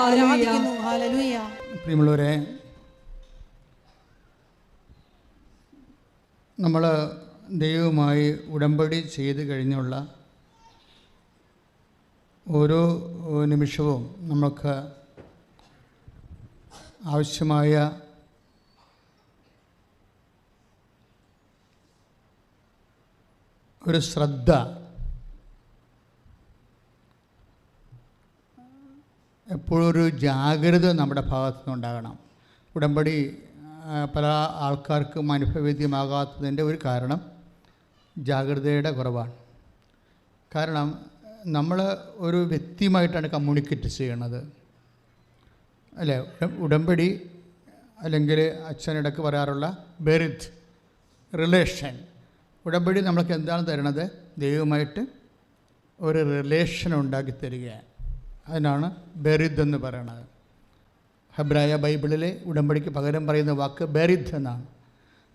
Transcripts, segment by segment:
ആരാധിക്കുന്നു. ഹല്ലേലൂയ. പ്രിയമുള്ളവരെ, നമ്മൾ ദൈവവുമായി ഉടമ്പടി ചെയ്ത് കഴിഞ്ഞുള്ള ഓരോ നിമിഷവും നമുക്ക് ആവശ്യമായ ഒരു ശ്രദ്ധ എപ്പോഴൊരു ജാഗ്രത നമ്മുടെ ഭാഗത്തു നിന്നുണ്ടാകണം. ഉടമ്പടി പല ആൾക്കാർക്കും അനുഭവവേദ്യമാകാത്തതിൻ്റെ ഒരു കാരണം ജാഗ്രതയുടെ കുറവാണ്. കാരണം നമ്മൾ ഒരു വ്യക്തിയുമായിട്ടാണ് കമ്മ്യൂണിക്കേറ്റ് ചെയ്യണത്, അല്ലേ? ഉടമ്പടി അല്ലെങ്കിൽ അച്ഛനിടക്ക് പറയാറുള്ള ബെറിത്ത് റിലേഷൻ, ഉടമ്പടി നമ്മൾക്ക് എന്താണ് തരുന്നത്? ദൈവമായിട്ട് ഒരു റിലേഷൻ ഉണ്ടാക്കി തരികയാണ്. അതിനാണ് ബെറിദ് എന്ന് പറയുന്നത്. ഹെബ്രായ ബൈബിളിലെ ഉടമ്പടിക്ക് പകരം പറയുന്ന വാക്ക് ബെറിദ് എന്നാണ്.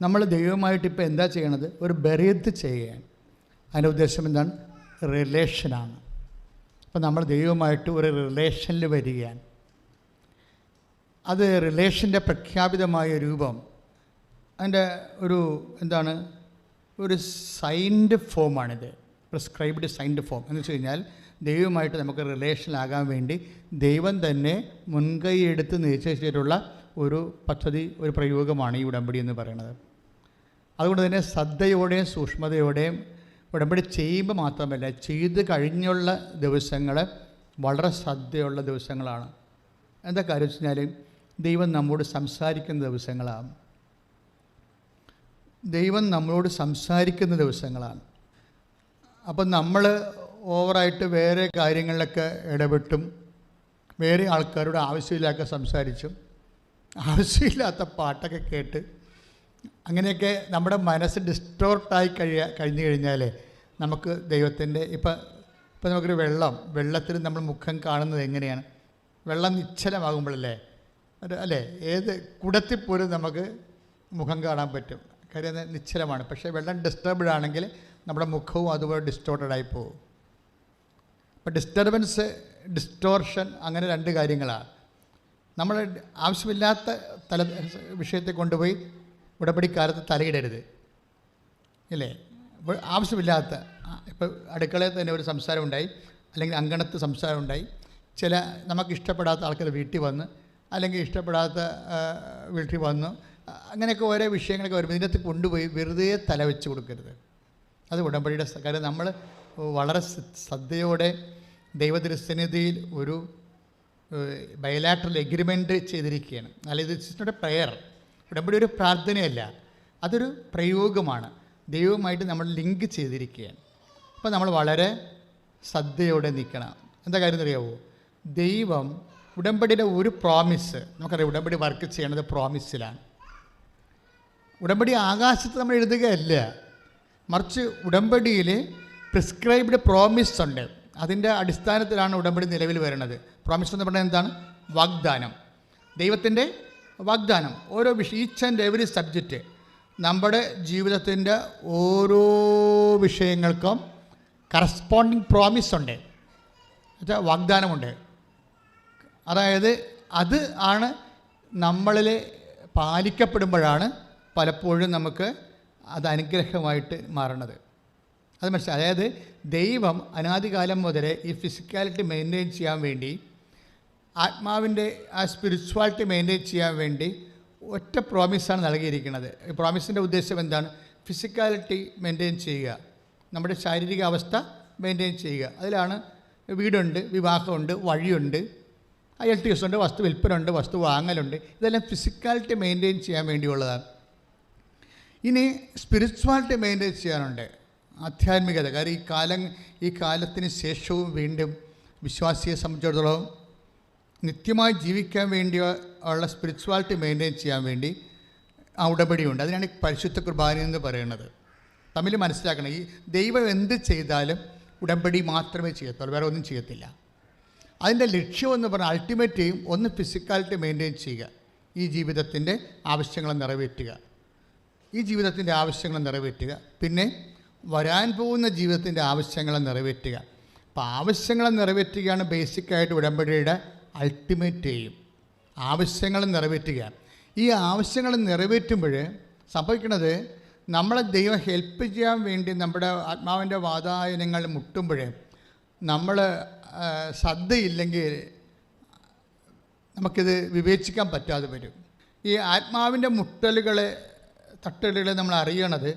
നമ്മൾ ദൈവമായിട്ട് ഇപ്പോൾ എന്താ ചെയ്യണത്? ഒരു ബെറിദ് ചെയ്യുകയാണ്. അതിൻ്റെ ഉദ്ദേശം എന്താണ്? റിലേഷനാണ്. അപ്പോൾ നമ്മൾ ദൈവമായിട്ട് ഒരു റിലേഷനിൽ വരികയാണ്. അത് റിലേഷൻ്റെ പ്രഖ്യാപിതമായ രൂപം, അതിൻ്റെ ഒരു എന്താണ്, ഒരു സൈൻഡ് ഫോമാണിത്. പ്രിസ്ക്രൈബ്ഡ് സൈൻഡ് ഫോം എന്ന് വെച്ച് കഴിഞ്ഞാൽ ദൈവമായിട്ട് നമുക്ക് റിലേഷനിലാകാൻ വേണ്ടി ദൈവം തന്നെ മുൻകൈയെടുത്ത് നിശ്ചയിച്ചിട്ടുള്ള ഒരു പദ്ധതി, ഒരു പ്രയോഗമാണ് ഈ ഉടമ്പടി എന്ന് പറയുന്നത്. അതുകൊണ്ട് തന്നെ ശ്രദ്ധയോടെയും സൂക്ഷ്മതയോടെയും ഉടമ്പടി ചെയ്യുമ്പോൾ മാത്രമല്ല, ചെയ്ത് കഴിഞ്ഞുള്ള ദിവസങ്ങൾ വളരെ ശ്രദ്ധയുള്ള ദിവസങ്ങളാണ്. എന്താ കാര്യം വെച്ച് കഴിഞ്ഞാൽ ദൈവം നമ്മോട് സംസാരിക്കുന്ന ദിവസങ്ങളാണ്. ദൈവം നമ്മളോട് സംസാരിക്കുന്ന ദിവസങ്ങളാണ്. അപ്പം നമ്മൾ ഓവറായിട്ട് വേറെ കാര്യങ്ങളിലൊക്കെ ഇടപെട്ടും വേറെ ആൾക്കാരോട് ആവശ്യമില്ലാത്ത സംസാരിച്ചും ആവശ്യമില്ലാത്ത പാട്ടൊക്കെ കേട്ട് അങ്ങനെയൊക്കെ നമ്മുടെ മനസ്സ് ഡിസ്റ്റോർട്ടായി കഴിഞ്ഞു കഴിഞ്ഞാൽ നമുക്ക് ദൈവത്തിൻ്റെ ഇപ്പം നമുക്കൊരു വെള്ളത്തിൽ നമ്മൾ മുഖം കാണുന്നത് എങ്ങനെയാണ്? വെള്ളം നിശ്ചലമാകുമ്പോഴല്ലേ, അല്ലേ? ഏത് കുടത്തിൽ പോലും നമുക്ക് മുഖം കാണാൻ പറ്റും. കാര്യം അത് നിശ്ചലമാണ്. പക്ഷേ വെള്ളം ഡിസ്റ്റർബ്ഡ് ആണെങ്കിൽ നമ്മുടെ മുഖവും അതുപോലെ ഡിസ്റ്റോർട്ടഡായി പോകും. അപ്പോൾ ഡിസ്റ്റർബൻസ്, ഡിസ്റ്റോർഷൻ, അങ്ങനെ രണ്ട് കാര്യങ്ങളാണ്. നമ്മൾ ആവശ്യമില്ലാത്ത വിഷയത്തെ കൊണ്ടുപോയി ഉടമ്പടിക്കാലത്ത് തലയിടരുത്, ഇല്ലേ? ആവശ്യമില്ലാത്ത ഇപ്പോൾ അടുക്കളയിൽ തന്നെ ഒരു സംസാരം ഉണ്ടായി, അല്ലെങ്കിൽ അങ്കണത്ത് സംസാരം ഉണ്ടായി, ചില നമുക്കിഷ്ടപ്പെടാത്ത ആൾക്കാർ വീട്ടിൽ വന്ന്, അല്ലെങ്കിൽ ഇഷ്ടപ്പെടാത്ത വീട്ടിൽ വന്നു, അങ്ങനെയൊക്കെ ഓരോ വിഷയങ്ങളൊക്കെ വരുമ്പോൾ ഇതിനകത്ത് കൊണ്ടുപോയി വെറുതെ തല വെച്ച് കൊടുക്കരുത്. അത് ഉടമ്പടിയുടെ കാര്യം. നമ്മൾ വളരെ ശ്രദ്ധയോടെ ദൈവതിരുസന്നിധിയിൽ ഒരു ബയലാട്രൽ എഗ്രിമെൻ്റ് ചെയ്തിരിക്കുകയാണ്. അല്ല, ഇത് പ്രയർ. ഉടമ്പടി ഒരു പ്രാർത്ഥനയല്ല, അതൊരു പ്രയോഗമാണ്. ദൈവവുമായിട്ട് നമ്മൾ ലിങ്ക് ചെയ്തിരിക്കുകയാണ്. അപ്പോൾ നമ്മൾ വളരെ ശ്രദ്ധയോടെ നിൽക്കണം. എന്താ കാര്യം അറിയാവോ? ദൈവം ഉടമ്പടിയുടെ ഒരു പ്രോമിസ്, നമുക്കറിയാം ഉടമ്പടി വർക്ക് ചെയ്യണത് പ്രോമിസിലാണ്. ഉടമ്പടി ആകാശത്ത് നമ്മൾ എഴുതുകയല്ല, മറിച്ച് ഉടമ്പടിയിൽ പ്രിസ്ക്രൈബ്ഡ് പ്രോമിസ് ഉണ്ട്. അതിൻ്റെ അടിസ്ഥാനത്തിലാണ് ഉടമ്പടി നിലവിൽ വരുന്നത്. പ്രോമിസ് എന്ന് പറഞ്ഞാൽ എന്താണ്? വാഗ്ദാനം, ദൈവത്തിൻ്റെ വാഗ്ദാനം. ഓരോ വിഷയം, ഈച്ച് ആൻഡ് എവറി സബ്ജക്റ്റ്, നമ്മുടെ ജീവിതത്തിൻ്റെ ഓരോ വിഷയങ്ങൾക്കും കറസ്പോണ്ടിങ് പ്രോമിസ് ഉണ്ട്, എന്നുവെച്ചാൽ വാഗ്ദാനമുണ്ട്. അതായത് അത് ആണ് നമ്മളിൽ പാലിക്കപ്പെടുമ്പോഴാണ് പലപ്പോഴും നമുക്ക് അത് അനുഗ്രഹമായിട്ട് മാറണത്. അത് മനസ്സിലായി. അതായത് ദൈവം അനാദികാലം മുതലേ ഈ ഫിസിക്കാലിറ്റി മെയിൻറ്റെയിൻ ചെയ്യാൻ വേണ്ടി, ആത്മാവിൻ്റെ ആ സ്പിരിച്വാലിറ്റി മെയിൻറ്റെയിൻ ചെയ്യാൻ വേണ്ടി ഒറ്റ പ്രോമിസാണ് നൽകിയിരിക്കുന്നത്. ഈ പ്രോമിസിൻ്റെ ഉദ്ദേശം എന്താണ്? ഫിസിക്കാലിറ്റി മെയിൻറ്റെയിൻ ചെയ്യുക, നമ്മുടെ ശാരീരിക അവസ്ഥ മെയിൻറ്റെയിൻ ചെയ്യുക. അതിലാണ് വീടുണ്ട്, വിവാഹമുണ്ട്, വഴിയുണ്ട്, ILTS ഉണ്ട്, വസ്തു വിൽപ്പനുണ്ട്, വസ്തു വാങ്ങലുണ്ട്. ഇതെല്ലാം ഫിസിക്കാലിറ്റി മെയിൻറ്റെയിൻ ചെയ്യാൻ വേണ്ടിയുള്ളതാണ്. ഇനി സ്പിരിച്വാലിറ്റി മെയിൻറ്റെയിൻ ചെയ്യാനുണ്ട്, ആധ്യാത്മികത. കാര്യം ഈ കാലത്തിന് ശേഷവും വീണ്ടും വിശ്വാസിയെ സംബന്ധിച്ചിടത്തോളം നിത്യമായി ജീവിക്കാൻ വേണ്ടി ഉള്ള സ്പിരിച്വാലിറ്റി മെയിൻറ്റെയിൻ ചെയ്യാൻ വേണ്ടി ആ ഉടമ്പടിയുണ്ട്. അതിനാണ് പരിശുദ്ധ കുർബാന എന്ന് പറയുന്നത്. തമ്മിൽ മനസ്സിലാക്കണം, ഈ ദൈവം എന്ത് ചെയ്താലും ഉടമ്പടി മാത്രമേ ചെയ്യത്തുള്ളൂ, വേറെ ഒന്നും ചെയ്യത്തില്ല. അതിൻ്റെ ലക്ഷ്യമെന്ന് പറഞ്ഞാൽ അൾട്ടിമേറ്റ് എയിം ഒന്ന് ഫിസിക്കാലിറ്റി മെയിൻറ്റെയിൻ ചെയ്യുക, ഈ ജീവിതത്തിൻ്റെ ആവശ്യങ്ങൾ നിറവേറ്റുക, ഈ ജീവിതത്തിൻ്റെ ആവശ്യങ്ങൾ നിറവേറ്റുക, പിന്നെ വരാൻ പോകുന്ന ജീവിതത്തിൻ്റെ ആവശ്യങ്ങൾ നിറവേറ്റുക. അപ്പോൾ ആവശ്യങ്ങൾ നിറവേറ്റുകയാണ് ബേസിക്കായിട്ട് ഉടമ്പടിയുടെ അൾട്ടിമേറ്റ് ചെയ്യും. ആവശ്യങ്ങൾ നിറവേറ്റുക. ഈ ആവശ്യങ്ങൾ നിറവേറ്റുമ്പോൾ സംഭവിക്കുന്നത്, നമ്മളെ ദൈവം ഹെൽപ്പ് ചെയ്യാൻ വേണ്ടി നമ്മുടെ ആത്മാവിൻ്റെ വാതായനങ്ങൾ മുട്ടുമ്പോൾ നമ്മൾ ശ്രദ്ധയില്ലെങ്കിൽ നമുക്കിത് വിവേചിക്കാൻ പറ്റാതെ വരും. ഈ ആത്മാവിൻ്റെ മുട്ടലുകളെ തട്ടലുകളെ നമ്മൾ അറിയണത്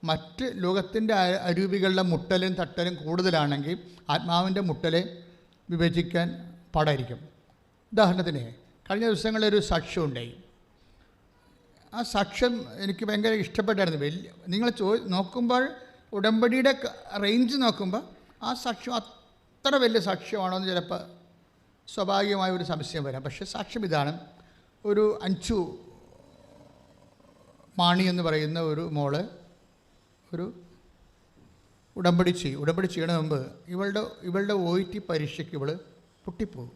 മറ്റ് ലോകത്തിൻ്റെ അരൂപികളുടെ മുട്ടലും തട്ടലും കൂടുതലാണെങ്കിൽ ആത്മാവിൻ്റെ മുട്ടലെ വിവേചിക്കാൻ പാടായിരിക്കും. ഉദാഹരണത്തിന് കഴിഞ്ഞ ദിവസങ്ങളിലൊരു സാക്ഷ്യം ഉണ്ടായി. ആ സാക്ഷ്യം എനിക്ക് ഭയങ്കര ഇഷ്ടപ്പെട്ടായിരുന്നു. നിങ്ങൾ നോക്കുമ്പോൾ ഉടമ്പടിയുടെ റേഞ്ച് നോക്കുമ്പോൾ ആ സാക്ഷ്യം അത്ര വലിയ സാക്ഷ്യമാണോ എന്ന് ചിലപ്പോൾ സ്വാഭാവികമായ ഒരു സംശയം വരാം. പക്ഷേ സാക്ഷ്യം ഇതാണ്. ഒരു അഞ്ചു മാണി എന്ന് പറയുന്ന ഒരു മോള് ഒരു ഉടമ്പടി ചെയ്യണ മുമ്പ് ഇവളുടെ OIT പരീക്ഷയ്ക്ക് ഇവൾ പൊട്ടിപ്പോകും.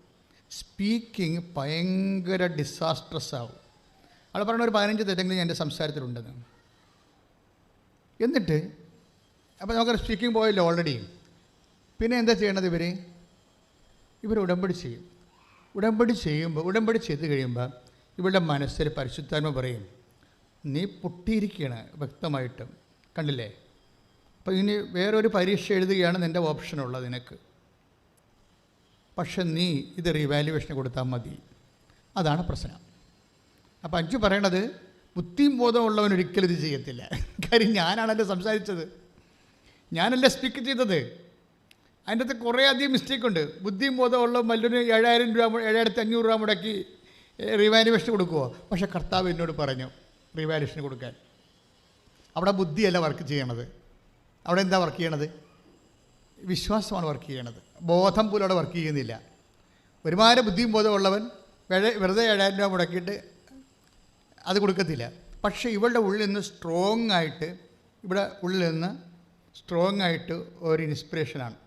സ്പീക്കിംഗ് ഭയങ്കര ഡിസാസ്ട്രസ് ആവും. അവൾ പറഞ്ഞ ഒരു 15 തെറ്റെങ്കിലും എൻ്റെ സംസാരത്തിലുണ്ടെന്ന്. എന്നിട്ട് അപ്പോൾ നമുക്ക് സ്പീക്കിംഗ് പോയല്ലോ ഓൾറെഡി. പിന്നെ എന്താ ചെയ്യണത്? ഇവർ ഉടമ്പടി ചെയ്യും. ഉടമ്പടി ചെയ്ത് കഴിയുമ്പോൾ ഇവളുടെ മനസ്സിൽ പരിശുദ്ധാത്മ പറയും, നീ പൊട്ടിയിരിക്കുകയാണ് വ്യക്തമായിട്ടും, കണ്ടില്ലേ? അപ്പോൾ ഇനി വേറൊരു പരീക്ഷ എഴുതുകയാണ് നിൻ്റെ ഓപ്ഷനുള്ളത് നിനക്ക്. പക്ഷെ നീ ഇത് റിവാലുവേഷന് കൊടുത്താൽ മതി. അതാണ് പ്രശ്നം. അപ്പോൾ അഞ്ചു പറയണത്, ബുദ്ധിയും ബോധമുള്ളവൻ ഒരിക്കലും ഇത് ചെയ്യത്തില്ല. കാര്യം ഞാനാണല്ലോ സംസാരിച്ചത്, ഞാനല്ലേ സ്പീക്ക് ചെയ്തത്. അതിൻ്റെ അകത്ത് കുറേ അധികം മിസ്റ്റേക്കുണ്ട്. ബുദ്ധിയും ബോധമുള്ള മല്ലൊരു 7,000 രൂപ 7,500 രൂപ മുടക്കി റിവാലുവേഷൻ കൊടുക്കുമോ? പക്ഷേ കർത്താവ് എന്നോട് പറഞ്ഞു റിവാലുവേഷൻ കൊടുക്കാൻ. അവിടെ ബുദ്ധിയല്ല വർക്ക് ചെയ്യണത്. അവിടെ എന്താ വർക്ക് ചെയ്യണത്? വിശ്വാസമാണ് വർക്ക് ചെയ്യണത്. ബോധം പോലും അവിടെ വർക്ക് ചെയ്യുന്നില്ല. ഒരുപാട് ബുദ്ധിയും ബോധമുള്ളവൻ വെറുതെ 7,000 രൂപ മുടക്കിയിട്ട് അത് കൊടുക്കത്തില്ല. പക്ഷേ ഇവളുടെ ഉള്ളിൽ നിന്ന് സ്ട്രോങ് ആയിട്ട് ഒരു ഇൻസ്പിറേഷനാണ്.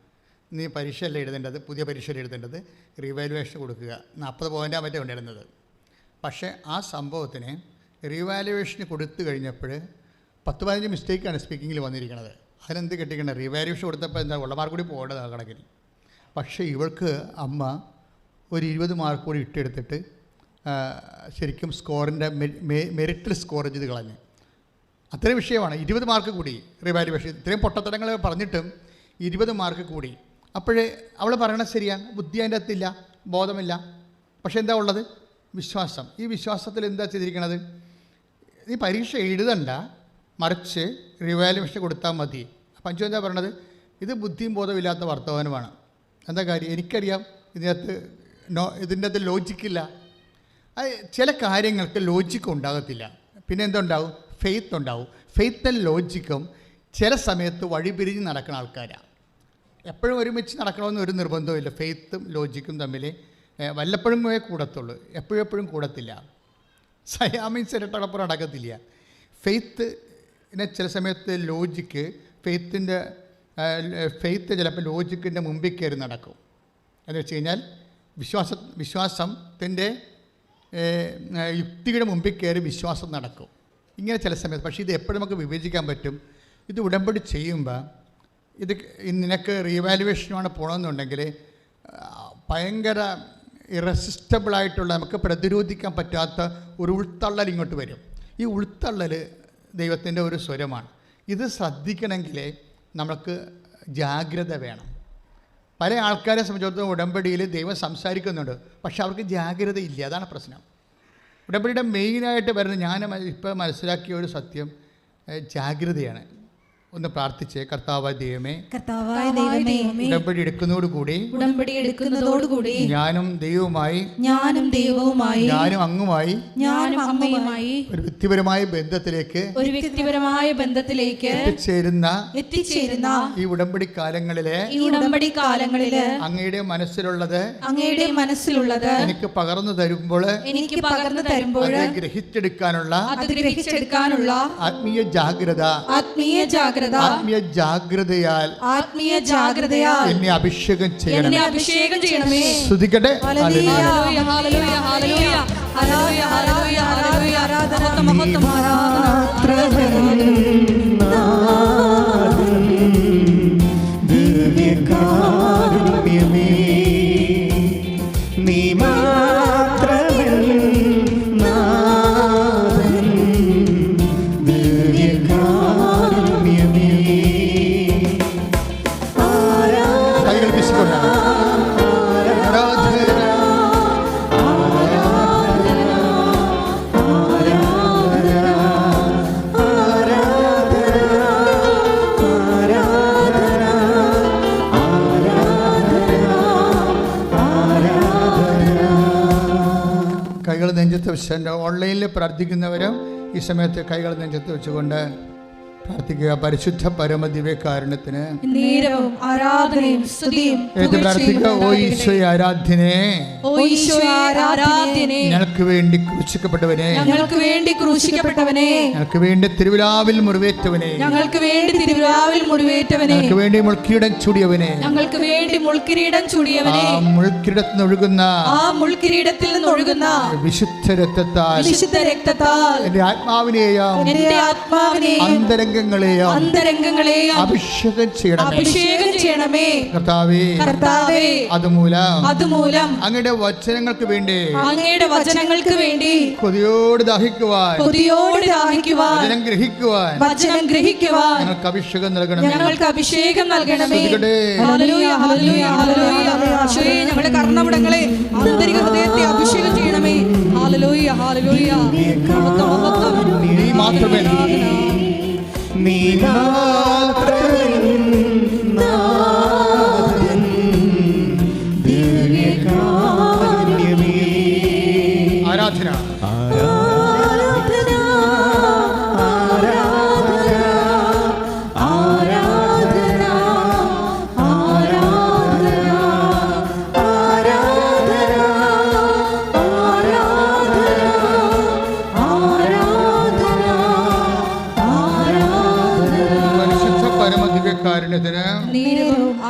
നീ പരീക്ഷയല്ല എഴുതേണ്ടത്, പുതിയ പരീക്ഷയിൽ എഴുതേണ്ടത്, റിവാലുവേഷൻ കൊടുക്കുക. 40 പോയിൻ്റാണ് മറ്റേ ഉണ്ടായിരുന്നത്. പക്ഷേ ആ സംഭവത്തിന് റിവാലുവേഷന് കൊടുത്തു കഴിഞ്ഞപ്പോൾ 10-15 മിസ്റ്റേക്കാണ് സ്പീക്കിങ്ങിൽ വന്നിരിക്കുന്നത്. അതിനെന്ത് കെട്ടിക്കണം? റിവാലുവേഷൻ കൊടുത്തപ്പോൾ എന്താ ഉള്ള മാർക്ക് കൂടി പോകേണ്ടത് ആ കണക്കിന്. പക്ഷേ ഇവൾക്ക് അമ്മ ഒരു 20 മാർക്ക് കൂടി ഇട്ടെടുത്തിട്ട് ശരിക്കും സ്കോറിൻ്റെ മെറിറ്റിൽ സ്കോർ ചെയ്ത് കളഞ്ഞു. അത്രയും വിഷയമാണ്. 20 മാർക്ക് കൂടി റിവാലുവേഷൻ. ഇത്രയും പൊട്ടത്തരങ്ങൾ പറഞ്ഞിട്ടും 20 മാർക്ക് കൂടി. അപ്പോഴേ അവൾ പറയണത് ശരിയാണ്, ബുദ്ധി അതിൻ്റെ അകത്തില്ല, ബോധമില്ല. പക്ഷേ എന്താ ഉള്ളത്? വിശ്വാസം. ഈ വിശ്വാസത്തിൽ എന്താ ചെയ്തിരിക്കണത്? ഈ പരീക്ഷ എഴുതണ്ട, മറിച്ച് റിവാലുവേഷൻ കൊടുത്താൽ മതി. അപ്പം അഞ്ചു എന്താ പറയണത്? ഇത് ബുദ്ധിയും ബോധമില്ലാത്ത വർത്തമാനമാണ്. എന്താ കാര്യം? എനിക്കറിയാം ഇതിൻ്റെ അകത്ത് ലോജിക്കില്ല. ചില കാര്യങ്ങൾക്ക് ലോജിക്ക് ഉണ്ടാകത്തില്ല. പിന്നെ എന്തുണ്ടാവും? ഫെയ്ത്ത് ഉണ്ടാവും. ഫെയ്ത്തും ലോജിക്കും ചില സമയത്ത് വഴിപിരിഞ്ഞ് നടക്കുന്ന ആൾക്കാരാണ്. എപ്പോഴും ഒരുമിച്ച് നടക്കണമെന്ന് ഒരു നിർബന്ധമില്ല. ഫെയ്ത്തും ലോജിക്കും തമ്മിൽ വല്ലപ്പോഴും കൂടത്തുള്ളൂ, എപ്പോഴും കൂടത്തില്ല. സയാമീൻസ് ഇരട്ടടപ്പുറം നടക്കത്തില്ല. ഫെയ്ത്തിനെ ചില സമയത്ത് ഫെയ്ത്ത് ചിലപ്പോൾ ലോജിക്കിൻ്റെ മുമ്പിൽ കയറി നടക്കും. എന്ന് വെച്ച് കഴിഞ്ഞാൽ വിശ്വാസത്തിൻ്റെ യുക്തിയുടെ മുമ്പിൽ കയറി വിശ്വാസം നടക്കും. ഇങ്ങനെ ചില സമയത്ത്. പക്ഷേ ഇത് എപ്പോഴും നമുക്ക് വിവേചിക്കാൻ പറ്റും. ഇത് ഉടമ്പടി ചെയ്യുമ്പോൾ ഇത് നിനക്ക് റീവാലുവേഷനാണ് പോകണമെന്നുണ്ടെങ്കിൽ ഭയങ്കര ഇറസിസ്റ്റബിളായിട്ടുള്ള, നമുക്ക് പ്രതിരോധിക്കാൻ പറ്റാത്ത ഒരു ഉൾത്തള്ളൽ ഇങ്ങോട്ട് വരും. ഈ ഉൾത്തള്ളൽ ദൈവത്തിൻ്റെ ഒരു സ്വരമാണ്. ഇത് ശ്രദ്ധിക്കണമെങ്കിൽ നമുക്ക് ജാഗ്രത വേണം. പല ആൾക്കാരെ സംബന്ധിച്ചിടത്തോളം ഉടമ്പടിയിൽ ദൈവം സംസാരിക്കുന്നുണ്ട്, പക്ഷെ അവർക്ക് ജാഗ്രത ഇല്ല. അതാണ് പ്രശ്നം. ഉടമ്പടിയുടെ മെയിനായിട്ട് വരുന്നത് ഞാൻ ഇപ്പോൾ മനസ്സിലാക്കിയ ഒരു സത്യം ജാഗ്രതയാണ്. ഒന്ന് പ്രാർത്ഥിച്ചേ. കർത്താവായ ദൈവമേ, ഉടമ്പടി എടുക്കുന്നതോടുകൂടി ഞാനും ദൈവവുമായി ഞാനും അങ്ങുമായി ഒരു വ്യക്തിപരമായ ബന്ധത്തിലേക്ക് എത്തിച്ചേരുന്ന ഈ ഉടമ്പടി കാലങ്ങളിലെ അങ്ങയുടെ മനസ്സിലുള്ളത് എനിക്ക് പകർന്നു തരുമ്പോൾ അത് ഗ്രഹിച്ചെടുക്കാനുള്ള ആത്മീയ ജാഗ്രതയാൽ എന്നെ അഭിഷേകം ചെയ്യണമേ. സ്തുതിക്കട്ടെ. ദിവ്യകാരുണ്യമേ, നീ കൈകൾ നെഞ്ചത്ത് വെച്ച് ഓൺലൈനിൽ പ്രാർത്ഥിക്കുന്നവരും ഈ സമയത്ത് കൈകൾ നെഞ്ചത്ത് വെച്ചുകൊണ്ട് പ്രാർത്ഥിക്കുക. പരിശുദ്ധ പരമദിവ്യകാരുണ്യത്തിന് നേരവും ആരാധനയും സ്തുതിയും പ്രാർത്ഥിക്കുക. ഓ ഈശോയെ ആരാധ്യനേ, ഓ ഈശോയെ ആരാധ്യനേ, ഞങ്ങൾക്ക് വേണ്ടി ക്രൂശിക്കപ്പെട്ടവനെ, ഞങ്ങൾക്ക് വേണ്ടി ക്രൂശിക്കപ്പെട്ടവനെ, ഞങ്ങൾക്ക് വേണ്ടി തിരുവിലാവിൽ മുറിവേറ്റവനെ, ഞങ്ങൾക്ക് വേണ്ടി തിരുവിലാവിൽ മുറിവേറ്റവനെ, ഞങ്ങൾക്ക് വേണ്ടി മുൾക്കിരീടം ചൂടിയവനെ, ഞങ്ങൾക്ക് വേണ്ടി മുൾക്കിരീടം ചൂടിയവനെ, ആ മുൾക്കിരീടത്തിൽ നിന്നൊഴുകുന്ന ആ മുൾക്കിരീടത്തിൽ നിന്നൊഴുകുന്ന വിശുദ്ധ രക്തത്താൽ, വിശുദ്ധ രക്തത്താൽ എന്റെ ആത്മാവിനെയും എന്റെ ആത്മാവിനെയും അന്തരംഗങ്ങളെയും അഭിഷേകം ചെയ്യണമേ കർത്താവേ. അതുമൂലം അങ്ങയുടെ വചനങ്ങൾക്ക് വേണ്ടി കൊതിയോട് ദാഹിക്കുവാൻ വചനം ഗ്രഹിക്കുവാൻ ഞങ്ങൾക്ക് അഭിഷേകം നൽകണമേ. ഹല്ലേലൂയ, ഹല്ലേലൂയ, ഹല്ലേലൂയ. ഈശോയെ, ഞങ്ങളുടെ കർണപടങ്ങളെ ആന്തരിക ഹൃദയത്തെ അഭിഷേകം ചെയ്യണമേ. Hallelujah, hallelujah. നീ മാത്രമേ ആരാധന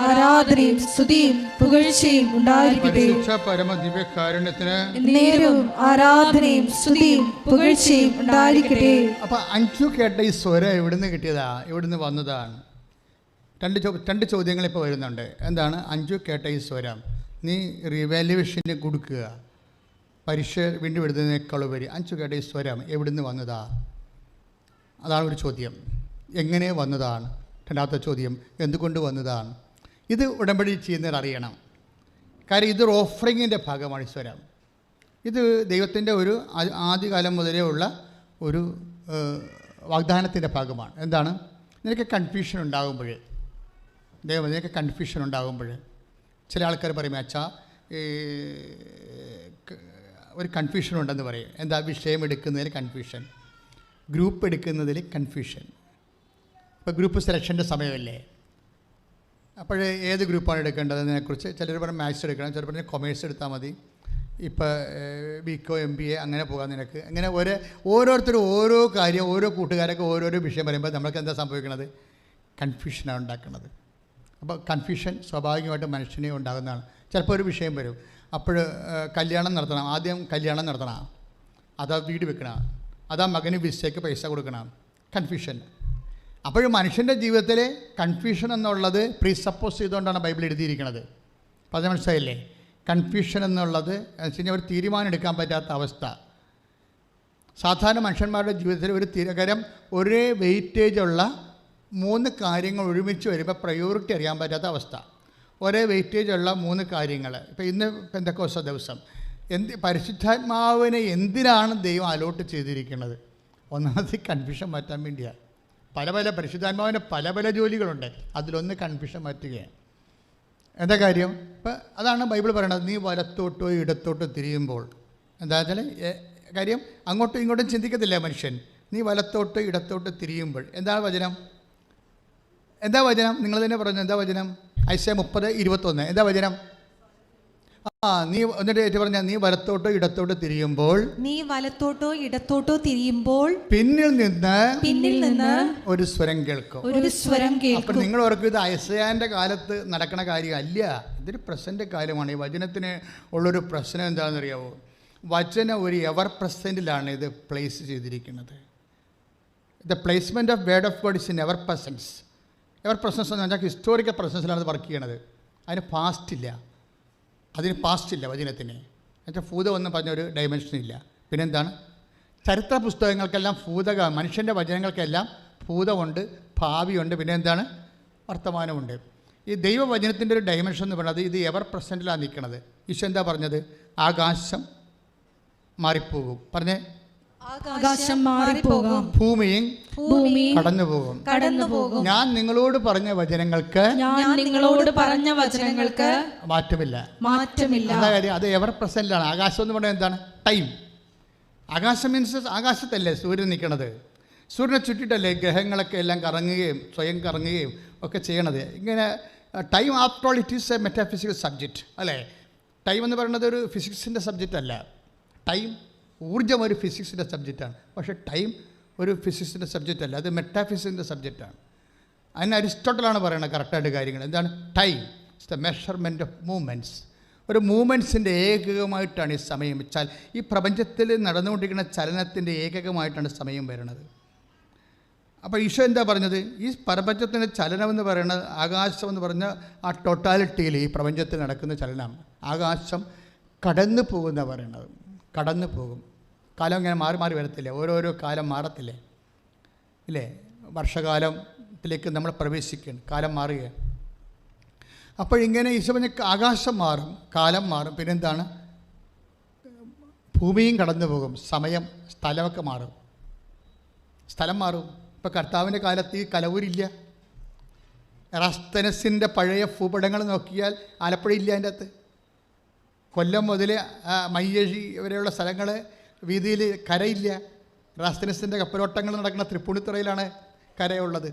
ആരാധനയും സ്തുതിയും പുകഴ്ചയും ഉണ്ടായിരിക്കട്ടെ. പരമദിവ്യകാരുണ്യത്തിന് നേരവും ആരാധനയും സ്തുതിയും പുകഴ്ചയും ഉണ്ടായിരിക്കട്ടെ. അപ്പൊ അഞ്ചു കേട്ട ഈ സ്വരം എവിടുന്ന് കിട്ടിയതാ, എവിടുന്ന് വന്നതാണ്? രണ്ട് ചോദ്യങ്ങൾ ഇപ്പോൾ വരുന്നുണ്ട്. എന്താണ് അഞ്ചു കേട്ട ഈ സ്വരം? നീ റിവാലുവേഷന് കൊടുക്കുക, പരീക്ഷ വീണ്ടും എഴുതുന്നതിനേക്കാളുപരി അഞ്ചു കേട്ട ഈ സ്വരം എവിടുന്ന് വന്നതാ? അതാണ് ഒരു ചോദ്യം. എങ്ങനെ വന്നതാണ്? രണ്ടാമത്തെ ചോദ്യം, എന്തുകൊണ്ട് വന്നതാണ്? ഇത് ഉടമ്പടി ചെയ്യുന്നവർ അറിയണം. കാര്യം ഇതൊരു ഓഫറിങ്ങിൻ്റെ ഭാഗമാണ് ഈ സ്വരം. ഇത് ദൈവത്തിൻ്റെ ഒരു ആദ്യകാലം മുതലേ ഉള്ള ഒരു വാഗ്ദാനത്തിൻ്റെ ഭാഗമാണ്. എന്താണ്? നിനക്ക് കൺഫ്യൂഷൻ ഉണ്ടാകുമ്പോൾ, ദൈവം നിനക്ക് കൺഫ്യൂഷൻ ഉണ്ടാകുമ്പോൾ ചില ആൾക്കാർ പറയും, അച്ഛാ ഒരു കൺഫ്യൂഷൻ ഉണ്ടെന്ന് പറയും. എന്താ? വിഷയം എടുക്കുന്നതിൽ കൺഫ്യൂഷൻ, ഗ്രൂപ്പ് എടുക്കുന്നതിൽ കൺഫ്യൂഷൻ. ഇപ്പോൾ ഗ്രൂപ്പ് സെലക്ഷൻ്റെ സമയമല്ലേ, അപ്പോൾ ഏത് ഗ്രൂപ്പാണ് എടുക്കേണ്ടതിനെക്കുറിച്ച് ചിലർ പറഞ്ഞ് മാത്സ് എടുക്കണം, ചിലർ പറഞ്ഞ് കൊമേഴ്സ് എടുത്താൽ മതി, ഇപ്പോൾ BCom MBA അങ്ങനെ പോകാൻ നിനക്ക്. അങ്ങനെ ഓരോരുത്തരും ഓരോ കാര്യം, ഓരോ കൂട്ടുകാരൊക്കെ ഓരോരോ വിഷയം പറയുമ്പോൾ നമ്മൾക്ക് എന്താ സംഭവിക്കുന്നത്? കൺഫ്യൂഷനാണ് ഉണ്ടാക്കുന്നത്. അപ്പോൾ കൺഫ്യൂഷൻ സ്വാഭാവികമായിട്ട് മനുഷ്യനെ ഉണ്ടാകുന്നതാണ്. ചിലപ്പോൾ ഒരു വിഷയം വരും, അപ്പോൾ കല്യാണം നടത്തണം, ആദ്യം കല്യാണം നടത്തണം, അതാ വീട് വെക്കണം, അതാ മകന് വിസയ്ക്ക് പൈസ കൊടുക്കണം, കൺഫ്യൂഷൻ. അപ്പോഴും മനുഷ്യൻ്റെ ജീവിതത്തിൽ കൺഫ്യൂഷൻ എന്നുള്ളത് പ്രീസപ്പോസ് ചെയ്തുകൊണ്ടാണ് ബൈബിൾ എഴുതിയിരിക്കുന്നത്. അപ്പോൾ അത് മനസ്സിലായില്ലേ? കൺഫ്യൂഷൻ എന്നുള്ളത് എന്ന് വെച്ച് കഴിഞ്ഞാൽ ഒരു തീരുമാനം എടുക്കാൻ പറ്റാത്ത അവസ്ഥ. സാധാരണ മനുഷ്യന്മാരുടെ ജീവിതത്തിൽ ഒരു കാര്യം ഒരേ വെയിറ്റേജുള്ള 3 കാര്യങ്ങൾ ഒരുമിച്ച് വരുമ്പോൾ പ്രയോറിറ്റി അറിയാൻ പറ്റാത്ത അവസ്ഥ. ഒരേ വെയിറ്റേജുള്ള 3 കാര്യങ്ങൾ. ഇപ്പോൾ ഇന്ന് പെന്തക്കോസ്ത ദിവസം പരിശുദ്ധാത്മാവിനെ എന്തിനാണ് ദൈവം അലോട്ട് ചെയ്തിരിക്കുന്നത്? ഒന്നാമത് കൺഫ്യൂഷൻ മാറ്റാൻ വേണ്ടിയാണ്. പല പരിശുദ്ധാത്മാവിൻ്റെ പല ജോലികളുണ്ട്, അതിലൊന്ന് കൺഫ്യൂഷൻ മാറ്റുകയാണ്. എന്താ കാര്യം? ഇപ്പം അതാണ് ബൈബിൾ പറയണത്, നീ വലത്തോട്ടോ ഇടത്തോട്ടോ തിരിയുമ്പോൾ. എന്താ വെച്ചാൽ കാര്യം അങ്ങോട്ടും ഇങ്ങോട്ടും ചിന്തിക്കത്തില്ല മനുഷ്യൻ. നീ വലത്തോട്ടോ ഇടത്തോട്ടോ തിരിയുമ്പോൾ എന്താണ് വചനം? നിങ്ങൾ തന്നെ പറഞ്ഞു. എന്താ വചനം? ഐസയ 30:21. എന്താ വചനം? നീ എന്നിട്ട് ഏറ്റു പറഞ്ഞ, നീ വലത്തോട്ടോ ഇടത്തോട്ടോ തിരിയുമ്പോൾ, പിന്നിൽ നിന്ന് ഒരു സ്വരം കേൾക്കും. അപ്പോൾ നിങ്ങൾ ഓർക്കും ഇത് ഐസയാൻ്റെ കാലത്ത് നടക്കണ കാര്യമല്ല, ഇതൊരു പ്രസന്റ് കാര്യമാണ്. ഈ വചനത്തിന് ഉള്ളൊരു പ്രശ്നം എന്താണെന്നറിയാവോ? വചനം ഒരു എവർ പ്രസൻറ്റിലാണ് ഇത് പ്ലേസ് ചെയ്തിരിക്കുന്നത്. The placement of word of God is in ever presence. Ever presence എന്ന് പറഞ്ഞാൽ ഹിസ്റ്റോറിക്കൽ പ്രസൻസിലാണ് അത് വർക്ക് ചെയ്യണത്. അതിന് പാസ്റ്റില്ല വചനത്തിന്. എന്നുവെച്ചാൽ ഭൂതം എന്ന് പറഞ്ഞൊരു ഡയമെൻഷനില്ല. പിന്നെന്താണ്? ചരിത്ര പുസ്തകങ്ങൾക്കെല്ലാം മനുഷ്യൻ്റെ വചനങ്ങൾക്കെല്ലാം ഭൂതമുണ്ട്, ഭാവിയുണ്ട്, പിന്നെ എന്താണ്? വർത്തമാനമുണ്ട്. ഈ ദൈവവചനത്തിൻ്റെ ഒരു ഡയമെൻഷൻ എന്ന് പറയുന്നത് ഇത് എവർ പ്രസൻറ്റിലാണ് നിൽക്കുന്നത്. ഈശോ എന്താ പറഞ്ഞത്? ആകാശം മാറിപ്പോകും. പറഞ്ഞേ, ആകാശം മാറിപ്പോകും, ഭൂമിയും കടന്നുപോകും. ഞാൻ നിങ്ങളോട് പറഞ്ഞ വചനങ്ങൾക്ക് മാറ്റമില്ല. മാറ്റമില്ല. എന്താ കാര്യം? അത് എവർ പ്രസന്റിലാണ്. ആകാശം എന്ന് പറഞ്ഞാൽ എന്താണ്? ടൈം. ആകാശം മീൻസ് ആകാശത്തല്ലേ സൂര്യൻ നിൽക്കണത്. സൂര്യനെ ചുറ്റിട്ടല്ലേ ഗ്രഹങ്ങളൊക്കെ എല്ലാം കറങ്ങുകയും സ്വയം കറങ്ങുകയും ഒക്കെ ചെയ്യണത്. ഇങ്ങനെ time after all it is A metaphysical subject അല്ലേ. ടൈം എന്ന് പറയുന്നത് ഒരു ഫിസിക്സിൻ്റെ സബ്ജക്റ്റ് അല്ല. ടൈം ഊർജ്ജം ഒരു ഫിസിക്സിൻ്റെ സബ്ജക്റ്റാണ്. പക്ഷേ ടൈം ഒരു ഫിസിക്സിൻ്റെ സബ്ജക്റ്റ് അല്ല, അത് മെറ്റാഫിസിക്സിൻ്റെ സബ്ജക്റ്റാണ്. അതിന് അരിസ്റ്റോട്ടലാണ് പറയുന്നത് കറക്റ്റായിട്ട് കാര്യങ്ങൾ. എന്താണ് time? It's the measurement of movements. ഒരു മൂവ്മെൻറ്റ്സിൻ്റെ ഏകകമായിട്ടാണ് ഈ സമയം വെച്ചാൽ ഈ പ്രപഞ്ചത്തിൽ നടന്നുകൊണ്ടിരിക്കുന്ന ചലനത്തിൻ്റെ ഏകകമായിട്ടാണ് സമയം വരുന്നത്. അപ്പോൾ ഈശോ എന്താ പറഞ്ഞത്? ഈ പ്രപഞ്ചത്തിൻ്റെ ചലനമെന്ന് പറയുന്നത് ആകാശമെന്ന് പറഞ്ഞ ആ ടോട്ടാലിറ്റിയിൽ ഈ പ്രപഞ്ചത്തിൽ നടക്കുന്ന ചലനം ആകാശം കടന്നു പോകുന്ന പറയണത്. കടന്നു പോകും. കാലം ഇങ്ങനെ മാറി മാറി വരത്തില്ലേ, ഓരോരോ കാലം മാറത്തില്ലേ ഇല്ലേ. വർഷകാലത്തിലേക്ക് നമ്മൾ പ്രവേശിക്കുകയാണ്, കാലം മാറുകയാണ്. അപ്പോഴിങ്ങനെ ഈശോ പറഞ്ഞ ആകാശം മാറും, കാലം മാറും, പിന്നെന്താണ്, ഭൂമിയും കടന്നു പോകും, സമയം സ്ഥലമൊക്കെ മാറും, സ്ഥലം മാറും. ഇപ്പോൾ കർത്താവിൻ്റെ കാലത്ത് ഈ കലവൂരില്ല. എറാസ്തനസിൻ്റെ പഴയ ഭൂപടങ്ങൾ നോക്കിയാൽ ആലപ്പുഴ ഇല്ല അതിൻ്റെ അകത്ത്. കൊല്ലം മുതൽ മയ്യഴി വരെയുള്ള സ്ഥലങ്ങൾ വീതിയിൽ കരയില്ല. എറാസ്തനസിൻ്റെ കപ്പലോട്ടങ്ങൾ നടക്കുന്ന തൃപ്പൂണിത്തുറയിലാണ് കരയുള്ളത്.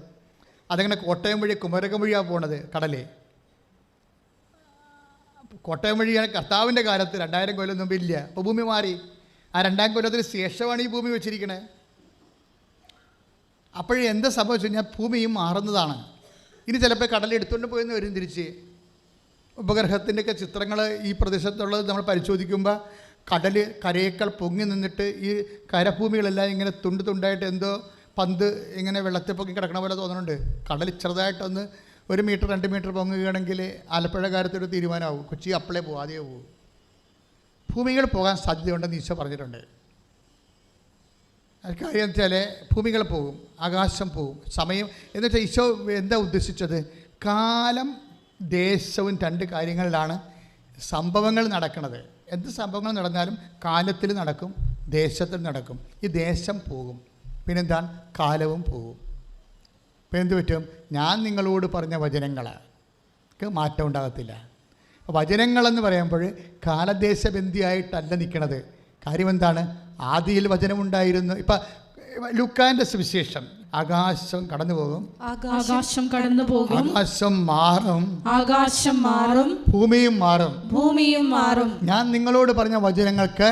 അതങ്ങനെ കോട്ടയം വഴി കുമരകം വഴിയാണ് പോണത് കടലേ. കോട്ടയം വഴിയാണ് കർത്താവിൻ്റെ കാലത്ത് 2000 കൊല്ലം മുമ്പ് ഇല്ല. അപ്പോൾ ഭൂമി മാറി. ആ 2000 കൊല്ലത്തിന് ശേഷമാണ് ഈ ഭൂമി വെച്ചിരിക്കണേ. അപ്പോഴേ എന്താ സംഭവിച്ചു കഴിഞ്ഞാൽ ഭൂമിയും മാറുന്നതാണ്. ഇനി ചിലപ്പോൾ കടലെടുത്തുകൊണ്ട് പോയെന്ന് വരും തിരിച്ച്. ഉപഗ്രഹത്തിൻ്റെയൊക്കെ ചിത്രങ്ങൾ ഈ പ്രദേശത്തുള്ളത് നമ്മൾ പരിശോധിക്കുമ്പോൾ കടൽ കരയേക്കാൾ പൊങ്ങി നിന്നിട്ട് ഈ കരഭൂമികളെല്ലാം ഇങ്ങനെ തുണ്ട് തുണ്ടായിട്ട് എന്തോ പന്ത് ഇങ്ങനെ വെള്ളത്തിൽ പൊങ്ങി കിടക്കണ പോലെ തോന്നുന്നുണ്ട്. കടൽ ചെറുതായിട്ടൊന്ന് 1 മീറ്റർ 2 മീറ്റർ പൊങ്ങുകയാണെങ്കിൽ ആലപ്പുഴ കാര്യത്തൊരു തീരുമാനമാവും. കൊച്ചി അപ്പളേ പോകും, ആദ്യമേ പോകും. ഭൂമികൾ പോകാൻ സാധ്യതയുണ്ടെന്ന് ഈശോ പറഞ്ഞിട്ടുണ്ട്. അത് കാര്യം എന്ന് വെച്ചാൽ ഭൂമികൾ പോകും, ആകാശം പോകും, സമയം എന്ന് വെച്ചാൽ ഈശോ എന്താ ഉദ്ദേശിച്ചത്? കാലം ദേശവും 2 കാര്യങ്ങളിലാണ് സംഭവങ്ങൾ നടക്കുന്നത്. എന്ത് സംഭവങ്ങൾ നടന്നാലും കാലത്തിൽ നടക്കും, ദേശത്തിൽ നടക്കും. ഈ ദേശം പോകും, പിന്നെന്താണ്, കാലവും പോകും. ഇപ്പം എന്ത് പറ്റും? ഞാൻ നിങ്ങളോട് പറഞ്ഞ വചനങ്ങൾക്ക് മാറ്റം ഉണ്ടാകത്തില്ല. വചനങ്ങളെന്ന് പറയുമ്പോൾ കാലദേശബന്ധിയായിട്ടല്ല നിൽക്കണത്. കാര്യം എന്താണ്? ആദിയിൽ വചനമുണ്ടായിരുന്നു. ഇപ്പം ലൂക്കാൻ്റെ സുവിശേഷം ആകാശം കടന്നു പോകും, ആകാശം കടന്നു പോകും, ആകാശം മാറും, ആകാശം മാറും, ഭൂമിയും മാറും, ഭൂമിയും മാറും. ഞാൻ നിങ്ങളോട് പറഞ്ഞ വചനങ്ങൾക്ക്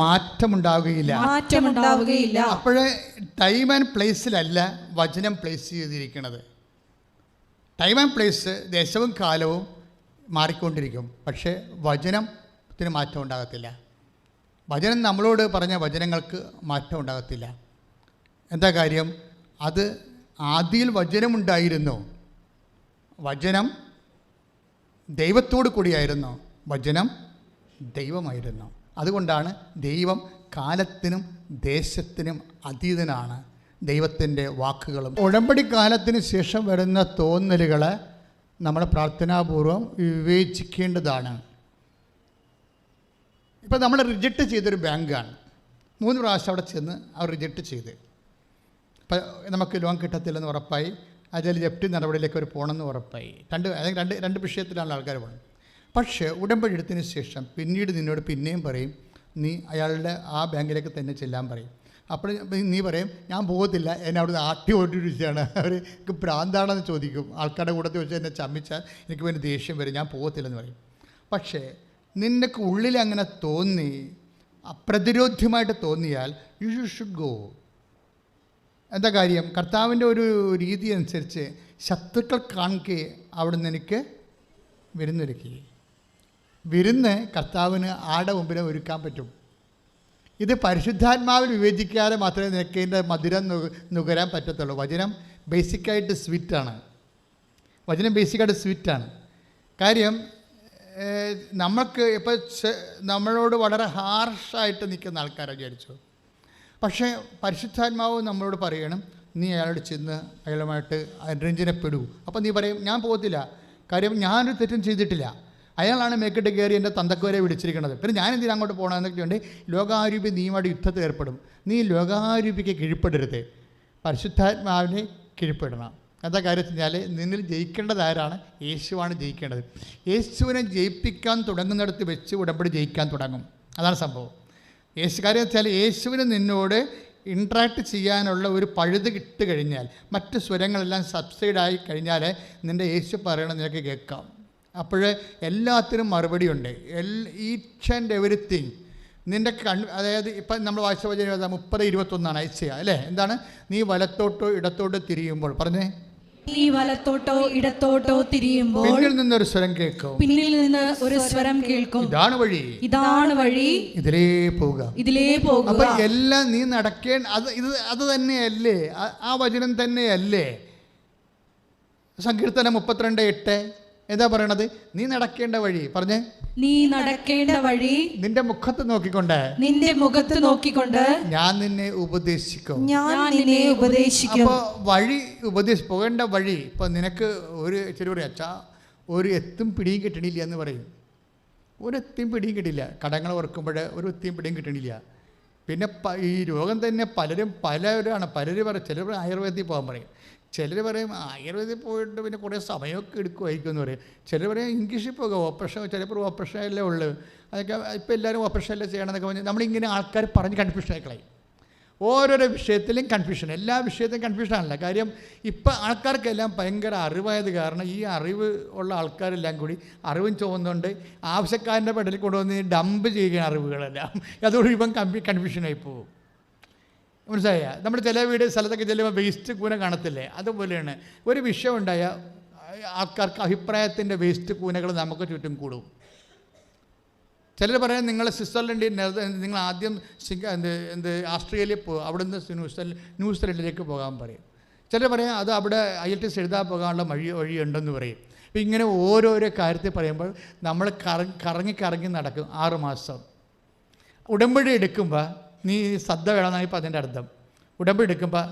മാറ്റമുണ്ടാവുകയില്ല, മാറ്റമുണ്ടാവുകയില്ല. അപ്പോഴേ ടൈം ആൻഡ് പ്ലേസിലല്ല വചനം പ്ലേസ് ചെയ്തിരിക്കുന്നത്. ടൈം ആൻഡ് പ്ലേസ് ദേശവും കാലവും മാറിക്കൊണ്ടിരിക്കും, പക്ഷേ വചനത്തിന് മാറ്റം ഉണ്ടാകത്തില്ല. വചനം നമ്മളോട് പറഞ്ഞ വചനങ്ങൾക്ക് മാറ്റം ഉണ്ടാകത്തില്ല. എന്താ കാര്യം? അത് ആദിയിൽ വചനമുണ്ടായിരുന്നു, വചനം ദൈവത്തോടു കൂടിയായിരുന്നു, വചനം ദൈവമായിരുന്നു. അതുകൊണ്ടാണ് ദൈവം കാലത്തിനും ദേശത്തിനും അതീതനാണ്. ദൈവത്തിൻ്റെ വാക്കുകളും ഉടമ്പടി കാലത്തിന് ശേഷം വരുന്ന തോന്നലുകൾ നമ്മൾ പ്രാർത്ഥനാപൂർവം വിവേചിക്കേണ്ടതാണ്. ഇപ്പം നമ്മൾ റിജക്റ്റ് ചെയ്തൊരു ബാങ്കാണ്. 3 പ്രാവശ്യം അവിടെ ചെന്ന് അവർ റിജക്റ്റ് ചെയ്ത്, ഇപ്പം നമുക്ക് ലോൺ കിട്ടത്തില്ലെന്ന് ഉറപ്പായി, അതിൽ ജപ്തി നടപടിയിലേക്ക് അവർ പോകണമെന്ന് ഉറപ്പായി. രണ്ട് വിഷയത്തിലാണ് ആൾക്കാർ പോകുന്നത്. പക്ഷേ ഉടമ്പടി എടുത്തതിന് ശേഷം പിന്നീട് നിന്നോട് പിന്നെയും പറയും, നീ അയാളുടെ ആ ബാങ്കിലേക്ക് തന്നെ ചെല്ലാൻ പറയും. അപ്പോൾ നീ പറയും, ഞാൻ പോകത്തില്ല, എന്നെ അവിടുന്ന് ആട്ടി ഓടിച്ചാണ്, അവർക്ക് ഭ്രാന്താണെന്ന് ചോദിക്കും. ആൾക്കാരുടെ കൂട്ടത്തിൽ വെച്ച് എന്നെ ചമ്മിച്ചാൽ എനിക്ക് വേണ്ടി ദേഷ്യം വരും, ഞാൻ പോകത്തില്ലെന്ന് പറയും. പക്ഷേ നിനക്ക് ഉള്ളിൽ അങ്ങനെ തോന്നി, അപ്രതിരോധ്യമായിട്ട് തോന്നിയാൽ യു ഷുഡ് ഗോ. എന്താ കാര്യം? കർത്താവിൻ്റെ ഒരു രീതി അനുസരിച്ച് ശത്രുക്കൾ കാണുകയെ അവിടുന്ന് എനിക്ക് വിരുന്നൊരുക്കി. വിരുന്ന് കർത്താവിന് ആടെ മുമ്പിൽ ഒരുക്കാൻ പറ്റും. ഇത് പരിശുദ്ധാത്മാവിൽ വിവേചിക്കാതെ മാത്രമേ നിനക്ക് ഇതിൻ്റെ മധുരം നുകരാൻ പറ്റത്തുള്ളൂ. വചനം ബേസിക്കായിട്ട് സ്വീറ്റാണ്. വചനം ബേസിക്കായിട്ട് സ്വീറ്റാണ്. കാര്യം നമുക്ക് ഇപ്പോൾ നമ്മളോട് വളരെ ഹാർഷായിട്ട് നിൽക്കുന്ന ആൾക്കാരെ വിചാരിച്ചു. പക്ഷേ പരിശുദ്ധാത്മാവ് നമ്മളോട് പറയണം, നീ അയാളോട് ചെന്ന് അയാളുമായിട്ട് അനുരഞ്ജനപ്പെടൂ. അപ്പോൾ നീ പറയും, ഞാൻ പോകത്തില്ല, കാര്യം ഞാനൊരു തെറ്റും ചെയ്തിട്ടില്ല, അയാളാണ് മേക്കിട്ട് കയറി എൻ്റെ തന്തക്കുവരെ വിളിച്ചിരിക്കുന്നത്, പിന്നെ ഞാൻ എന്തിനാ അങ്ങോട്ട് പോകണമെന്നൊക്കെ ഉണ്ട്. ലോകാരൂപി നീയുമായിട്ട് യുദ്ധത്തിൽ ഏർപ്പെടും. നീ ലോകാരൂപിക്ക് കീഴ്പ്പെടരുത്, പരിശുദ്ധാത്മാവിനെ കീഴ്പ്പെടണം. എന്താ കാര്യം വെച്ച് കഴിഞ്ഞാൽ നിന്നിൽ ജയിക്കേണ്ടത് ആരാണ്? യേശുവാണ് ജയിക്കേണ്ടത്. യേശുവിനെ ജയിപ്പിക്കാൻ തുടങ്ങുന്നിടത്ത് വെച്ച് ഉടമ്പടി ജയിക്കാൻ തുടങ്ങും. അതാണ് സംഭവം. കാര്യം വെച്ചാൽ യേശുവിന് നിന്നോട് ഇൻട്രാക്ട് ചെയ്യാനുള്ള ഒരു പഴുത് ഇട്ട് കഴിഞ്ഞാൽ മറ്റ് സ്വരങ്ങളെല്ലാം സബ്സൈഡായി കഴിഞ്ഞാൽ നിൻ്റെ യേശു പറയണത് നിനക്ക് കേൾക്കാം. അപ്പോൾ എല്ലാത്തിനും മറുപടിയുണ്ട്. ഈച്ച് ആൻഡ് എവരിത്തിങ് നിൻ്റെ അതായത് ഇപ്പം നമ്മൾ വായിച്ച വചനം 30:21 അയച്ചുക അല്ലേ? എന്താണ്? നീ വലത്തോട്ടോ ഇടത്തോട്ടോ തിരിയുമ്പോൾ പറഞ്ഞേ, നീ വലത്തോട്ടോ ഇടത്തോട്ടോ തിരിയുമ്പോൾ പിന്നിൽ നിന്നൊരു സ്വരം കേൾക്കും, പിന്നിൽ നിന്ന് ഒരു സ്വരം കേൾക്കും, ഇതാണ് വഴി, ഇതാണ് വഴി, ഇതിലേ പോകുക, ഇതിലേ പോകുക. അപ്പൊ എല്ലാം നീ നടക്കേണ്ട അത് തന്നെയല്ലേ? ആ വചനം തന്നെയല്ലേ സങ്കീർത്തനം 32:8 എന്താ പറയണത്? നീ നടക്കേണ്ട വഴി പറഞ്ഞേ, നീ നടക്കേണ്ട വഴി നിന്റെ മുഖത്ത് നോക്കിക്കൊണ്ട്, നിന്റെ മുഖത്ത് നോക്കിക്കൊണ്ട് ഞാൻ നിന്നെ ഉപദേശിക്കും, ഞാൻ നിന്നെ ഉപദേശിക്കും. അപ്പോൾ വഴി പോകേണ്ട വഴി. ഇപ്പം നിനക്ക് ഒരു ചെറിയ പറയും, അച്ഛാ ഒരു എത്തും പിടിയും കിട്ടണില്ല എന്ന് പറയും. ഒരു എത്തിയും പിടിയും കിട്ടില്ല. കടങ്ങൾ ഓർക്കുമ്പോൾ ഒരു എത്തിയും പിടിയും കിട്ടണില്ല. പിന്നെ ഈ രോഗം തന്നെ പലരും പറയും. ചിലർ ആയുർവേദത്തിൽ പോകാൻ പറയും, ചിലർ പറയും ആയുർവേദത്തിൽ പോയിട്ട് പിന്നെ കുറേ സമയമൊക്കെ എടുക്കുമായിരിക്കും എന്ന് പറയും. ചിലർ പറയും ഇംഗ്ലീഷിൽ പോകുക, ഓപ്പറേഷൻ, ചിലപ്പോൾ ഓപ്പറേഷൻ അല്ലേ ഉള്ളൂ, അതൊക്കെ ഇപ്പോൾ എല്ലാവരും ഓപ്പറേഷൻ അല്ലേ ചെയ്യണമെന്നൊക്കെ പറഞ്ഞ് നമ്മളിങ്ങനെ ആൾക്കാർ പറഞ്ഞ് കൺഫ്യൂഷൻ ആയിക്കളയും. ഓരോരോ വിഷയത്തിലും കൺഫ്യൂഷൻ, എല്ലാ വിഷയത്തിലും കൺഫ്യൂഷനല്ല. കാര്യം ഇപ്പം ആൾക്കാർക്കെല്ലാം ഭയങ്കര അറിവായത് കാരണം ഈ അറിവ് ഉള്ള ആൾക്കാരെല്ലാം കൂടി അറിവും ചുമന്നുകൊണ്ട് ആവശ്യക്കാരൻ്റെ പെടലിൽ കൊണ്ടുവന്ന് ഡംപ് ചെയ്യുകയാണ് അറിവുകളെല്ലാം. അതോട് ഇപ്പം കൺഫ്യൂഷനായി പോകും. മനസ്സിലായ? നമ്മൾ ചില സ്ഥലത്തൊക്കെ ചെല്ലുമ്പോൾ വേസ്റ്റ് കൂന കാണത്തില്ലേ? അതുപോലെയാണ് ഒരു വിഷയം ഉണ്ടായ ആൾക്കാർക്ക് അഭിപ്രായത്തിൻ്റെ വേസ്റ്റ് കൂനകൾ നമുക്ക് ചുറ്റും കൂടും. ചിലർ പറയാൻ നിങ്ങൾ സ്വിറ്റ്സർലൻഡിൽ നിങ്ങൾ ആദ്യം ആസ്ട്രേലിയയിൽ പോകും, അവിടുന്ന് ന്യൂസിലൻഡിലേക്ക് പോകാൻ പറയും. ചിലർ പറയാം അത് അവിടെ IELTS എഴുതാൻ പോകാനുള്ള വഴിയുണ്ടെന്ന് പറയും. അപ്പോൾ ഇങ്ങനെ ഓരോരോ കാര്യത്തിൽ പറയുമ്പോൾ നമ്മൾ കറങ്ങി നടക്കും 6 മാസം. ഉടമ്പടി എടുക്കുമ്പോൾ നീ ശ്രദ്ധ വേണമെന്നാണ് ഇപ്പോൾ അതിൻ്റെ അർത്ഥം. ഉടമ്പടി എടുക്കുമ്പോൾ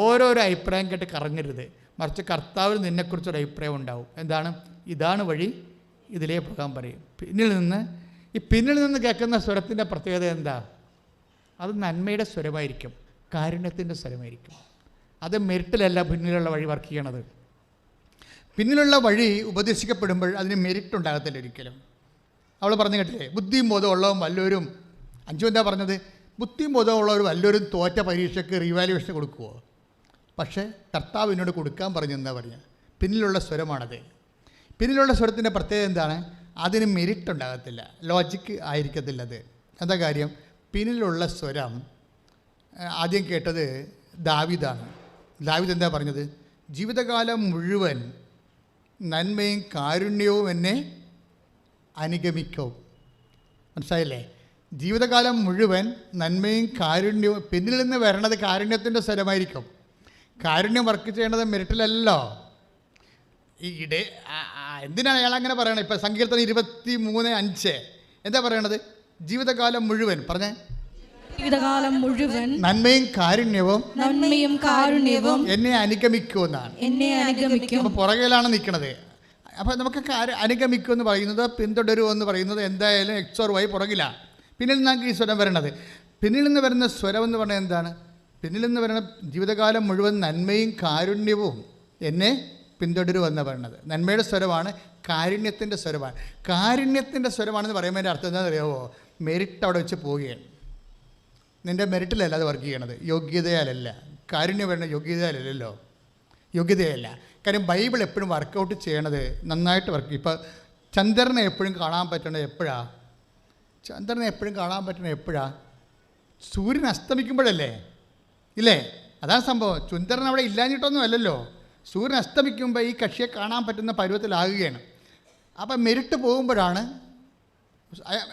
ഓരോരോ അഭിപ്രായം കേട്ട് കറങ്ങരുത്, മറിച്ച് കർത്താവിൽ നിന്നെക്കുറിച്ചൊരു അഭിപ്രായം ഉണ്ടാവും. എന്താണ്? ഇതാണ് വഴി, ഇതിലേ പോകാൻ പറയും. പിന്നിൽ നിന്ന് കേൾക്കുന്ന സ്വരത്തിൻ്റെ പ്രത്യേകത എന്താ? അത് നന്മയുടെ സ്വരമായിരിക്കും, കാരുണ്യത്തിൻ്റെ സ്വരമായിരിക്കും. അത് മെരിറ്റിലല്ല പിന്നിലുള്ള വഴി വർക്ക് ചെയ്യണത്. പിന്നിലുള്ള വഴി ഉപദേശിക്കപ്പെടുമ്പോൾ അതിന് മെരിറ്റ് ഉണ്ടാകത്തില്ല ഒരിക്കലും. അവൾ പറഞ്ഞു കേട്ടില്ലേ, ബുദ്ധിയും ബോധമുള്ളവരും വല്ലവരും. അഞ്ചു എന്താ പറഞ്ഞത്? ബുദ്ധിയും ബോധമുള്ളവർ വല്ലവരും തോറ്റ പരീക്ഷയ്ക്ക് റീവാലുവേഷൻ കൊടുക്കുമോ? പക്ഷേ കർത്താവ് എന്നോട് കൊടുക്കാൻ പറഞ്ഞു. എന്താ പറയുക? പിന്നിലുള്ള സ്വരമാണത്. പിന്നിലുള്ള സ്വരത്തിൻ്റെ പ്രത്യേകത എന്താണ്? അതിന് മെരിറ്റ് ഉണ്ടാകത്തില്ല, ലോജിക്ക് ആയിരിക്കത്തില്ല. അത് എന്താ കാര്യം? പിന്നിലുള്ള സ്വരം ആദ്യം കേട്ടത് ദാവീദാണ്. ദാവീദ് എന്താ പറഞ്ഞത്? ജീവിതകാലം മുഴുവൻ നന്മയും കാരുണ്യവും എന്നെ അനുഗമിക്കും. മനസ്സിലായില്ലേ? ജീവിതകാലം മുഴുവൻ നന്മയും കാരുണ്യവും. പിന്നിൽ നിന്ന് വരണത് കാരുണ്യത്തിൻ്റെ സ്വരമായിരിക്കും. കാരുണ്യം വർക്ക് ചെയ്യേണ്ടത് മെരിറ്റിലല്ലോ. എന്തിനാണ് അയാൾ അങ്ങനെ പറയണത്? ഇപ്പം സങ്കീർത്തനം 23:5 എന്താ പറയണത്? ജീവിതകാലം മുഴുവൻ പറഞ്ഞേ, ജീവിതകാലം മുഴുവൻ നന്മയും കാരുണ്യവും എന്നെ അനുഗമിക്കുമെന്നാണ്. അപ്പോൾ പുറകിലാണ് നിൽക്കണത്. അപ്പോൾ നമുക്ക് അനുഗമിക്കുമെന്ന് പറയുന്നത്, പിന്തുടരുമെന്ന് പറയുന്നത് എന്തായാലും X or Y പുറകിലാണ്. പിന്നിൽ നിന്നാണ് ഈ സ്വരം വരണത്. പിന്നിൽ നിന്ന് വരുന്ന സ്വരം എന്ന് പറഞ്ഞാൽ എന്താണ്? പിന്നിൽ നിന്ന് വരുന്ന ജീവിതകാലം മുഴുവൻ നന്മയും കാരുണ്യവും എന്നെ പിന്തുടരുമെന്ന് പറയുന്നത് നന്മയുടെ സ്വരമാണ്, കാരുണ്യത്തിൻ്റെ സ്വരമാണ്. കാരുണ്യത്തിൻ്റെ സ്വരമാണെന്ന് പറയുമ്പോൾ എൻ്റെ അർത്ഥം എന്താണെന്ന് അറിയാമോ? മെരിറ്റ് അവിടെ വെച്ച് പോവുകയാണ്. നിൻ്റെ മെരിറ്റിലല്ല അത് വർക്ക് ചെയ്യണത്, യോഗ്യതയാലല്ല. കാരുണ്യം വരുന്ന യോഗ്യതയാലല്ലോ, യോഗ്യതയല്ല. കാര്യം ബൈബിൾ എപ്പോഴും വർക്കൗട്ട് ചെയ്യണത് നന്നായിട്ട് വർക്ക്. ഇപ്പോൾ ചന്ദ്രനെ എപ്പോഴും കാണാൻ പറ്റണത് എപ്പോഴാണ്? ചന്ദ്രനെ എപ്പോഴും കാണാൻ പറ്റണത് എപ്പോഴാണ്? സൂര്യൻ അസ്തമിക്കുമ്പോഴല്ലേ? ഇല്ലേ? അതാണ് സംഭവം. ചന്ദ്രൻ അവിടെ ഇല്ലാഞ്ഞിട്ടൊന്നും അല്ലല്ലോ. സൂര്യൻ അസ്തമിക്കുമ്പോൾ ഈ കക്ഷിയെ കാണാൻ പറ്റുന്ന പരുവത്തിലാകുകയാണ്. അപ്പം മെരിറ്റ് പോകുമ്പോഴാണ്,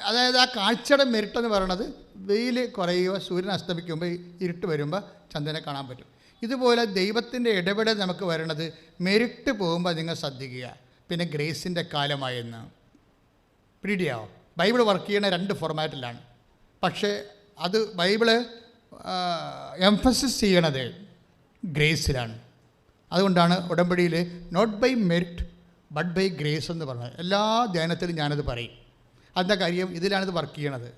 അതായത് ആ കാഴ്ചയുടെ മെരിറ്റ് എന്ന് പറയണത് വെയിൽ കുറയുക, സൂര്യൻ അസ്തമിക്കുമ്പോൾ ഇരുട്ട് വരുമ്പോൾ ചന്ദ്രനെ കാണാൻ പറ്റും. ഇതുപോലെ ദൈവത്തിൻ്റെ ഇടപെടൽ നമുക്ക് വരണത് മെരിറ്റ് പോകുമ്പോൾ നിങ്ങൾ ശ്രദ്ധിക്കുക. പിന്നെ ഗ്രേസിൻ്റെ കാലമായെന്ന് പിടിയാവോ? ബൈബിൾ വർക്ക് ചെയ്യണ 2 ഫോർമാറ്റിലാണ്. പക്ഷേ അത് ബൈബിള് എംഫസിസ് ചെയ്യണത് ഗ്രേസിലാണ്. അതുകൊണ്ടാണ് ഉടമ്പടിയിൽ not by merit but by grace എന്ന് പറഞ്ഞത്. എല്ലാ ധ്യാനത്തിലും ഞാനത് പറയും. അതിൻ്റെ കാര്യം ഇതിലാണിത് വർക്ക് ചെയ്യണത്.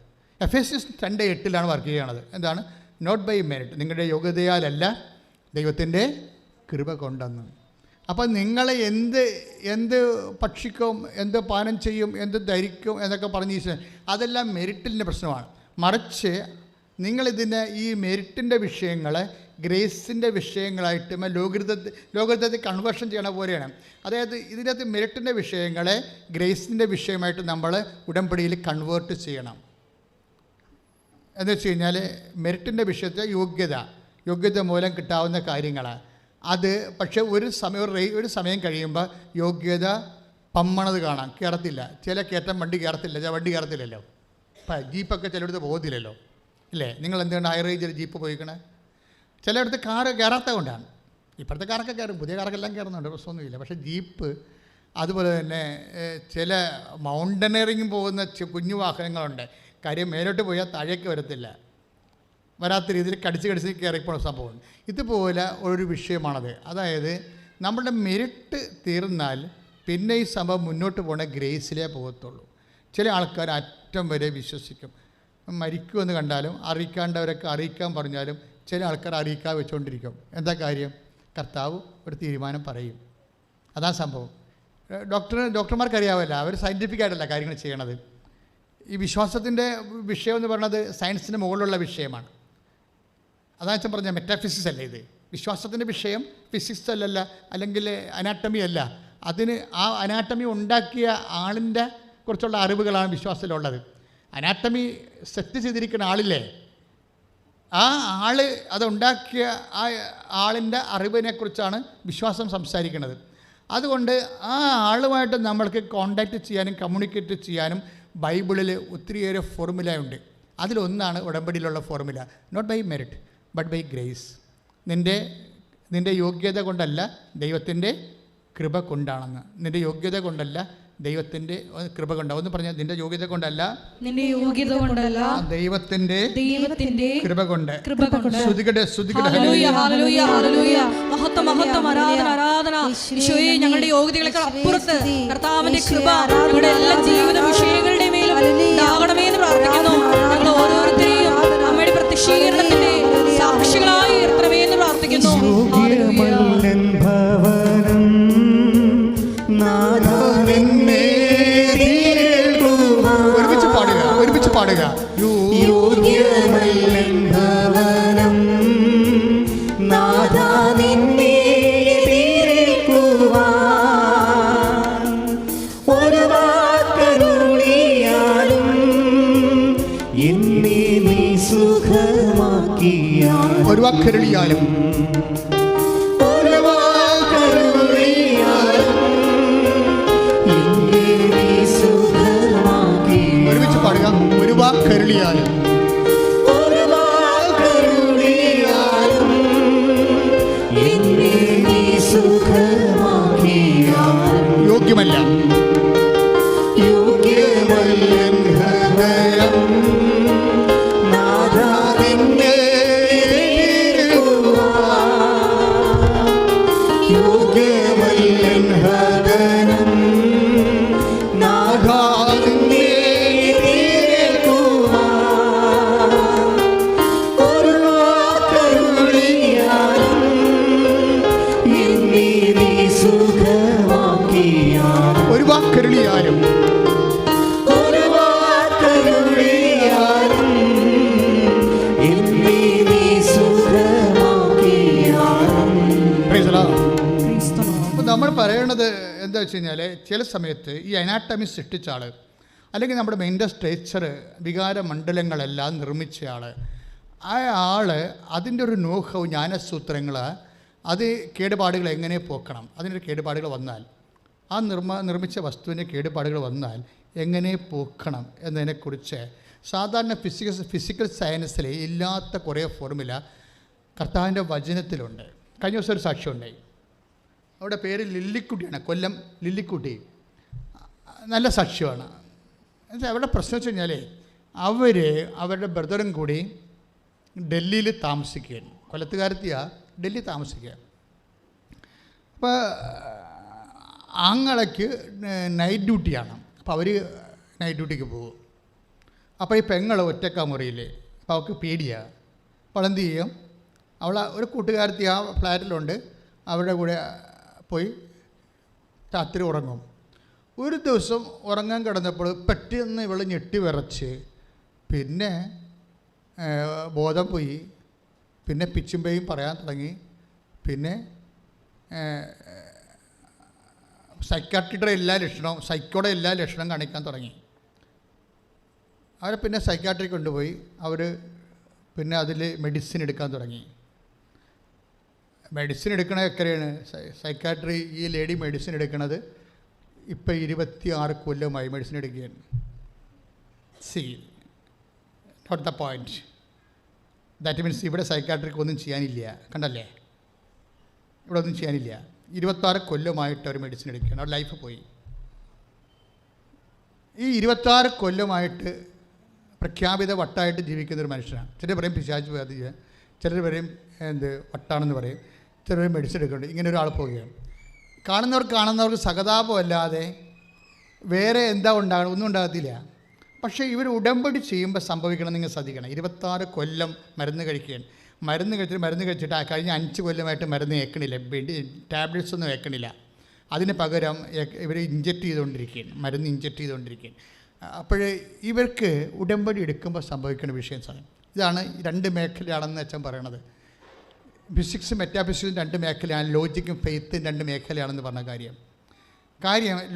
Ephesians 2:8 വർക്ക് ചെയ്യണത്. എന്താണ്? നോട്ട് ബൈ മെരിറ്റ്, നിങ്ങളുടെ യോഗ്യതയാലല്ല, ദൈവത്തിൻ്റെ കൃപ കൊണ്ടെന്ന്. അപ്പോൾ നിങ്ങൾ എന്ത് ഭക്ഷിക്കും, എന്ത് പാനം ചെയ്യും, എന്ത് ധരിക്കും എന്നൊക്കെ പറഞ്ഞ് അതെല്ലാം മെരിറ്റിൻ്റെ പ്രശ്നമാണ്. മറിച്ച് നിങ്ങളിതിനെ ഈ മെരിറ്റിൻ്റെ വിഷയങ്ങളെ ഗ്രേസിൻ്റെ വിഷയങ്ങളായിട്ട് ലോകൃതത്തിൽ കൺവേർഷൻ ചെയ്യണ പോലെയാണ്. അതായത് ഇതിനകത്ത് മെരിറ്റിൻ്റെ വിഷയങ്ങളെ ഗ്രേസിൻ്റെ വിഷയമായിട്ട് നമ്മൾ ഉടമ്പടിയിൽ കൺവേർട്ട് ചെയ്യണം. എന്ന് വെച്ച് കഴിഞ്ഞാൽ മെരിറ്റിൻ്റെ വിഷയത്തെ യോഗ്യത മൂലം കിട്ടാവുന്ന കാര്യങ്ങളാണ് അത്. പക്ഷേ ഒരു സമയം കഴിയുമ്പോൾ യോഗ്യത പമ്മണത് കാണാം, കയറത്തില്ല. ചില കയറ്റം വണ്ടി കയറത്തില്ലല്ലോ. ഇപ്പം ജീപ്പൊക്കെ ചിലയിടത്ത് പോകത്തില്ലല്ലോ, ഇല്ലേ? നിങ്ങൾ എന്തുകൊണ്ട് ഹൈ റേഞ്ചിൽ ജീപ്പ് പോയിക്കണേ? ചിലയിടത്ത് കാറ് കയറാത്ത കൊണ്ടാണ്. ഇപ്പോഴത്തെ കാറൊക്കെ കയറും, പുതിയ കാറൊക്കെല്ലാം കയറുന്നുണ്ട്, പ്രശ്നമൊന്നുമില്ല. പക്ഷേ ജീപ്പ്, അതുപോലെ തന്നെ ചില മൗണ്ടനറിങ് പോകുന്ന കുഞ്ഞു വാഹനങ്ങളുണ്ട്. കാര്യം മേലോട്ട് പോയാൽ താഴേക്ക് വരാത്ത രീതിയിൽ കടിച്ച് കയറിപ്പോണ സംഭവം. ഇതുപോലെ ഒരു വിഷയമാണത്. അതായത് നമ്മുടെ മെരിറ്റ് തീർന്നാൽ പിന്നെ ഈ സംഭവം മുന്നോട്ട് പോകണ ഗ്രേസിലേ പോകത്തുള്ളൂ. ചില ആൾക്കാർ അറ്റം വരെ വിശ്വസിക്കും. മരിക്കുമെന്ന് കണ്ടാലും അറിയിക്കാണ്ടവരൊക്കെ അറിയിക്കാൻ പറഞ്ഞാലും ചില ആൾക്കാർ അറിയിക്കാൻ വെച്ചുകൊണ്ടിരിക്കും. എന്താ കാര്യം? കർത്താവ് ഒരു തീരുമാനം പറയും, അതാ സംഭവം. ഡോക്ടർമാർക്കറിയാമല്ല, അവർ സയൻറ്റിഫിക് ആയിട്ടല്ല കാര്യങ്ങൾ ചെയ്യണത്. ഈ വിശ്വാസത്തിൻ്റെ വിഷയം എന്ന് പറയുന്നത് സയൻസിന് മുകളിലുള്ള വിഷയമാണ്. അതാ വെച്ചാൽ പറഞ്ഞാൽ മെറ്റാഫിസിക്സ് അല്ല ഇത്. വിശ്വാസത്തിൻ്റെ വിഷയം ഫിസിക്സ് അല്ലല്ല, അല്ലെങ്കിൽ അനാട്ടമി അല്ല. അതിന് ആ അനാട്ടമി ഉണ്ടാക്കിയ ആളിൻ്റെ കുറിച്ചുള്ള അറിവുകളാണ് വിശ്വാസത്തിലുള്ളത്. അനാട്ടമി സെറ്റ് ചെയ്തിരിക്കുന്ന ആളില്ലേ, ആ ആൾ അതുണ്ടാക്കിയ ആ ആളിൻ്റെ അറിവിനെക്കുറിച്ചാണ് വിശ്വാസം സംസാരിക്കുന്നത്. അതുകൊണ്ട് ആ ആളുമായിട്ട് നമ്മൾക്ക് കോണ്ടാക്റ്റ് ചെയ്യാനും കമ്മ്യൂണിക്കേറ്റ് ചെയ്യാനും ബൈബിളിൽ ഒത്തിരിയേറെ ഫോർമുലയുണ്ട്. അതിലൊന്നാണ് ഉടമ്പടിയിലുള്ള formula. Not by merit but by grace. നിൻ്റെ യോഗ്യത കൊണ്ടല്ല, ദൈവത്തിൻ്റെ കൃപ കൊണ്ടാണെന്ന്. നിൻ്റെ യോഗ്യത കൊണ്ടല്ല, ദൈവത്തിൻ്റെ കൃപ കൊണ്ടാണ്. ഒന്ന് പറഞ്ഞാൽ നിന്റെ യോഗ്യത കൊണ്ടല്ല, നിന്റെ യോഗ്യത കൊണ്ടല്ല, ദൈവത്തിന്റെ കൃപ കൊണ്ട്. ഈശോയെ, ഞങ്ങളുടെ യോഗ്യതകളെക്കാൾ അപ്പുറത്ത് കർത്താവിന്റെ കൃപ ഞങ്ങളുടെ എല്ലാ ജീവിത വിഷയങ്ങളുടെ മേലും ഉണ്ടാകണമേ എന്ന് പ്രാർത്ഥിക്കുന്നു. ഞങ്ങൾ ഓരോരുത്തരെയും അമ്മയുടെ പ്രത്യക്ഷീകരണത്തിന്റെ സാക്ഷികളായി ഉയർത്തണമേ എന്ന് പ്രാർത്ഥിക്കുന്നു. ഒരുമിച്ച് പാടുക. ഒരു വാക്കരുളിയാലും ഒരുമിച്ച് പാടുക. ഒരു വാക്കരുളിയാലും യോഗ്യമല്ല ഒരു വാക്കരുളിയാലും നമ്മൾ പറയണത് എന്താ വെച്ച് കഴിഞ്ഞാൽ, ചില സമയത്ത് ഈ അനാട്ടമി സൃഷ്ടിച്ച ആൾ, അല്ലെങ്കിൽ നമ്മുടെ മെൻ്റൽ സ്ട്രക്ചർ, വികാരമണ്ഡലങ്ങളെല്ലാം നിർമ്മിച്ച ആൾ, ആ ആൾ അതിൻ്റെ ഒരു നോഹവും ജ്ഞാനസൂത്രങ്ങൾ, അത് കേടുപാടുകൾ എങ്ങനെ പോക്കണം, അതിനൊരു കേടുപാടുകൾ വന്നാൽ, ആ നിർമ്മിച്ച വസ്തുവിൻ്റെ കേടുപാടുകൾ വന്നാൽ എങ്ങനെ പോക്കണം എന്നതിനെക്കുറിച്ച് സാധാരണ ഫിസിക്കൽ സയൻസിൽ ഇല്ലാത്ത കുറേ ഫോർമുല കർത്താവിൻ്റെ വചനത്തിലുണ്ട്. കഴിഞ്ഞ ദിവസം ഒരു സാക്ഷ്യമുണ്ടായി. അവിടെ പേര് ലില്ലിക്കുട്ടിയാണ്, കൊല്ലം ലില്ലിക്കുട്ടി. നല്ല സാക്ഷ്യമാണ്. എന്നുവെച്ചാൽ അവരുടെ പ്രശ്നം വെച്ച് കഴിഞ്ഞാൽ അവരുടെ ബ്രദറും കൂടി ഡൽഹിയിൽ താമസിക്കുകയാണ്. കൊല്ലത്തുകാരത്തിയാണ്, ഡൽഹി താമസിക്കുക. അപ്പോൾ ആങ്ങളയ്ക്ക് നൈറ്റ് ഡ്യൂട്ടിയാണ്. അപ്പോൾ അവർ നൈറ്റ് ഡ്യൂട്ടിക്ക് പോകും. അപ്പോൾ ഈ പെങ്ങൾ ഒറ്റക്കാ മുറിയിൽ. അപ്പോൾ അവൾക്ക് പേടിയാണ്. അപ്പോൾ എന്ത് ചെയ്യും, അവൾ ഒരു കൂട്ടുകാരത്തി ആ ഫ്ലാറ്റിലുണ്ട്, അവരുടെ കൂടെ പോയി രാത്രി ഉറങ്ങും. ഒരു ദിവസം ഉറങ്ങാൻ കിടന്നപ്പോൾ പെട്ടെന്ന് ഇവൾ ഞെട്ടി വിറച്ച്, പിന്നെ ബോധം പോയി, പിന്നെ പിച്ചും പേയും പറയാൻ തുടങ്ങി, പിന്നെ സൈക്കാട്രിയുടെ എല്ലാ ലക്ഷണവും സൈക്കോയുടെ എല്ലാ ലക്ഷണവും കാണിക്കാൻ തുടങ്ങി. അവരെ പിന്നെ സൈക്കാട്രി കൊണ്ടുപോയി. അവർ പിന്നെ അതിൽ മെഡിസിൻ എടുക്കാൻ തുടങ്ങി. മെഡിസിൻ എടുക്കണത് എത്രയാണ്? സൈക്കാട്രി ഈ ലേഡി മെഡിസിൻ എടുക്കണത് ഇപ്പം 26 കൊല്ലമായി മെഡിസിൻ എടുക്കുകയാണ്. See not the point. That means ഇവിടെ സൈക്കാട്രിക്ക് ഒന്നും ചെയ്യാനില്ല. കണ്ടല്ലേ, ഇവിടെ ഒന്നും ചെയ്യാനില്ല. 26 കൊല്ലമായിട്ട് അവർ മെഡിസിൻ എടുക്കുകയാണ്. അവർ ലൈഫ് പോയി. ഈ 26 കൊല്ലമായിട്ട് പ്രഖ്യാപിത വട്ടായിട്ട് ജീവിക്കുന്നൊരു മനുഷ്യനാണ്. ചിലർ പറയും പിശാച് ബാധിക്കുക, ചിലർ പറയും വട്ടാണെന്ന് പറയും, ചിലർ മെഡിസിൻ എടുക്കുന്നുണ്ട്. ഇങ്ങനെ ഒരാൾ പോവുകയാണ്. കാണുന്നവർക്ക് സഹതാപമല്ലാതെ വേറെ എന്താ ഉണ്ടാകണം? ഒന്നും ഉണ്ടാകത്തില്ല. പക്ഷേ ഇവർ ഉടമ്പടി ചെയ്യുമ്പോൾ സംഭവിക്കണം, നിങ്ങൾ ശ്രദ്ധിക്കണം. 26 കൊല്ലം മരുന്ന് കഴിക്കുകയാണ്. മരുന്ന് കഴിച്ചിട്ട് കഴിഞ്ഞ 5 കൊല്ലമായിട്ട് മരുന്ന് ഏൽക്കണില്ല, ടാബ്ലറ്റ്സ് ഒന്നും ഏൽക്കണില്ല. അതിന് പകരം ഇവർ ഇഞ്ചക്റ്റ് ചെയ്തുകൊണ്ടിരിക്കുകയാണ്, മരുന്ന് ഇഞ്ചക്റ്റ് ചെയ്തുകൊണ്ടിരിക്കുകയാണ്. അപ്പോൾ ഇവർക്ക് ഉടമ്പടി എടുക്കുമ്പോൾ സംഭവിക്കുന്ന വിഷയം സാധനം ഇതാണ്. 2 മേഖലയാണെന്ന് അച്ഛൻ പറയണത്. ഫിസിക്സും മെറ്റാഫിസിക്സും 2 മേഖലയാണ്, ലോജിക്കും ഫെയ്ത്തും 2 മേഖലയാണെന്ന് പറഞ്ഞ കാര്യം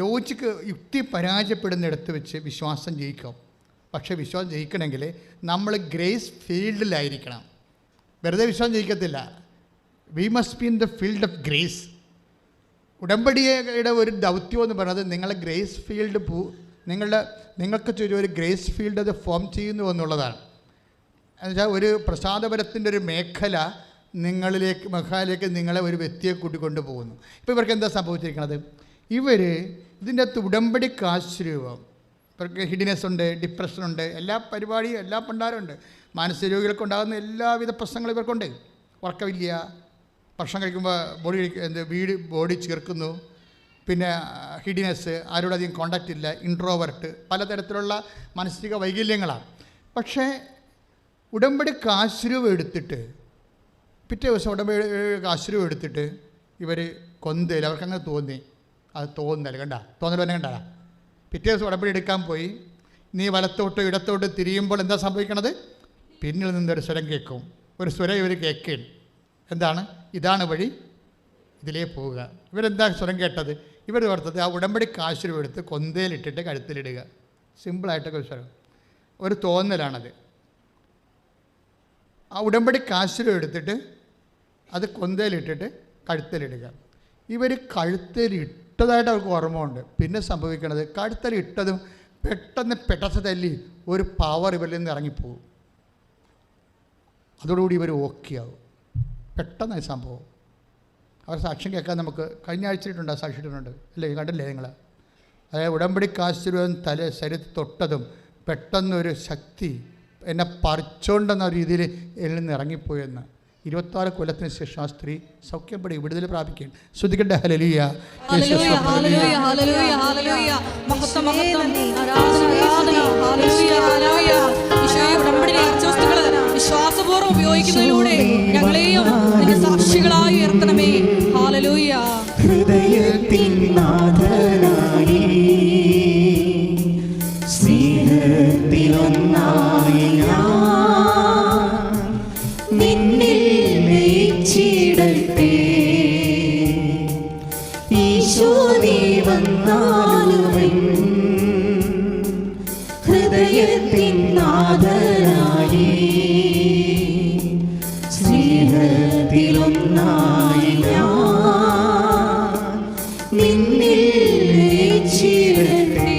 ലോജിക്ക് യുക്തി പരാജയപ്പെടുന്നിടത്ത് വെച്ച് വിശ്വാസം ജയിക്കും. പക്ഷേ വിശ്വാസം ജയിക്കണമെങ്കിൽ നമ്മൾ ഗ്രേസ് ഫീൽഡിലായിരിക്കണം. വെറുതെ വിശ്വാസം ജയിക്കത്തില്ല. We must be in the field of grace. ഉടമ്പടിയുടെ ഒരു ദൗത്യം എന്ന് പറയുന്നത് നിങ്ങളെ ഗ്രേസ് ഫീൽഡ് നിങ്ങൾക്ക് ചുറ്റും ഒരു ഗ്രേസ് ഫീൽഡ് അത് ഫോം ചെയ്യുന്നു എന്നുള്ളതാണ്. എന്നുവെച്ചാൽ ഒരു പ്രസാദപരത്തിൻ്റെ ഒരു മേഖല മേഖലയിലേക്ക് നിങ്ങളെ ഒരു വ്യക്തിയെ കൂട്ടിക്കൊണ്ടു പോകുന്നു. ഇപ്പോൾ ഇവർക്ക് എന്താ സംഭവിച്ചിരിക്കുന്നത്? ഇവർ ഇതിൻ്റെ അകത്ത് ഉടമ്പടിക്ക് ആശ്രയം, ഇവർക്ക് ഹിഡിനെസ് ഉണ്ട്, ഡിപ്രഷനുണ്ട്, എല്ലാ പരിപാടിയും എല്ലാ പണ്ടാരമുണ്ട്. മാനസിക രോഗികൾക്ക് ഉണ്ടാകുന്ന എല്ലാവിധ പ്രശ്നങ്ങളും ഇവർക്കുണ്ട്. ഉറക്കമില്ല, ഭക്ഷണം കഴിക്കുമ്പോൾ ബോഡി ചേർക്കുന്നു, പിന്നെ ഹിഡിനെസ്, ആരോടധികം കോണ്ടാക്റ്റ് ഇല്ല, ഇൻട്രോവർട്ട്, പലതരത്തിലുള്ള മാനസിക വൈകല്യങ്ങളാണ്. പക്ഷേ ഉടമ്പടിക്ക് ആശ്രയം എടുത്തിട്ട് പിറ്റേ ദിവസം ഉടമ്പടിക്ക് ആശ്രയം എടുത്തിട്ട് ഇവർ കൊന്തയില്ല. അവർക്കങ്ങനെ തോന്നി. അത് തോന്നൽ തോന്നൽ തന്നെ കണ്ടാ. പിറ്റേ ദിവസം ഉടമ്പടി എടുക്കാൻ പോയി. നീ വലത്തോട്ടോ ഇടത്തോട്ടോ തിരിയുമ്പോൾ എന്താ സംഭവിക്കണത്? പിന്നിൽ നിന്നൊരു സ്വരം കേൾക്കും. ഒരു സ്വരം ഇവർ കേൾക്കുകയാണ്. എന്താണ്? ഇതാണ് വഴി, ഇതിലേ പോവുക. ഇവരെന്താ സ്വരം കേട്ടത്? ഇവർ ഓർത്തത് ആ ഉടമ്പടിക്ക് ആശ്രയം എടുത്ത് കൊന്തയിലിട്ടിട്ട് കഴുത്തിലിടുക. സിമ്പിളായിട്ടൊക്കെ ഒരു സ്വരം, ഒരു തോന്നലാണത്. ആ ഉടമ്പടിക്ക് ആശ്രയം എടുത്തിട്ട് അത് കൊന്തയിലിട്ടിട്ട് കഴുത്തിലിടുക. ഇവർ കഴുത്തിലിട്ടതായിട്ട് അവർക്ക് ഓർമ്മയുണ്ട്. പിന്നെ സംഭവിക്കണത് കഴുത്തിലിട്ടതും പെട്ടെന്ന് തല്ലി ഒരു പവർ ഇവരിൽ നിന്ന് ഇറങ്ങിപ്പോകും. അതോടുകൂടി ഇവർ ഓക്കെ ആവും. പെട്ടെന്ന് സംഭവം. അവർ സാക്ഷ്യം കേൾക്കാൻ നമുക്ക് കഴിഞ്ഞ ആഴ്ചയിട്ടുണ്ട്, സാക്ഷിയിട്ടുണ്ട് അല്ലേ? കണ്ടില്ലേ നിങ്ങൾ? അതായത് ഉടമ്പടിക്ക് ആശ്രയം ശരീരത്തിൽ തൊട്ടതും പെട്ടെന്നൊരു ശക്തി എന്നെ പറിച്ചോണ്ടെന്ന രീതിയിൽ എന്നിൽ നിന്ന് ഇറങ്ങിപ്പോയെന്ന്. 26 കൊല്ലത്തിന് ശേഷം ആ സ്ത്രീ സൗഖ്യപ്പെടി വിടുതൽ പ്രാപിക്കുകയും ശ്രദ്ധിക്കട്ടെ. ഹല്ലേലൂയ, ഹല്ലേലൂയ, ഹല്ലേലൂയ, ഹല്ലേലൂയ, ഹല്ലേലൂയ. മഹത്വം, മഹത്വം, ആരാധന, ആരാധന. ഹല്ലേലൂയ, ഹല്ലേലൂയ. ഈശോയെ ഉടമ്പടിയിലെ അർച്ചവസ്തുക്കൾ വിശ്വാസപൂർവ്വം ഉപയോഗിക്കുന്നതിലൂടെ ഞങ്ങളെയും നിന്റെ സാക്ഷികളായി ഉയർത്തണമേ. ഹല്ലേലൂയ. ഹൃദയത്തിൻ നാഥനായി സ്നേഹത്തിലൊന്നായി നിന്നിൽ ലയിച്ചിടട്ടെ. ഈശോ നീ വന്നാലുവൻ ഹൃദയത്തിൻ നാഥനായി സ്നേഹത്തിലൊന്നായി നിന്നിൽ ലയിച്ചിടട്ടെ.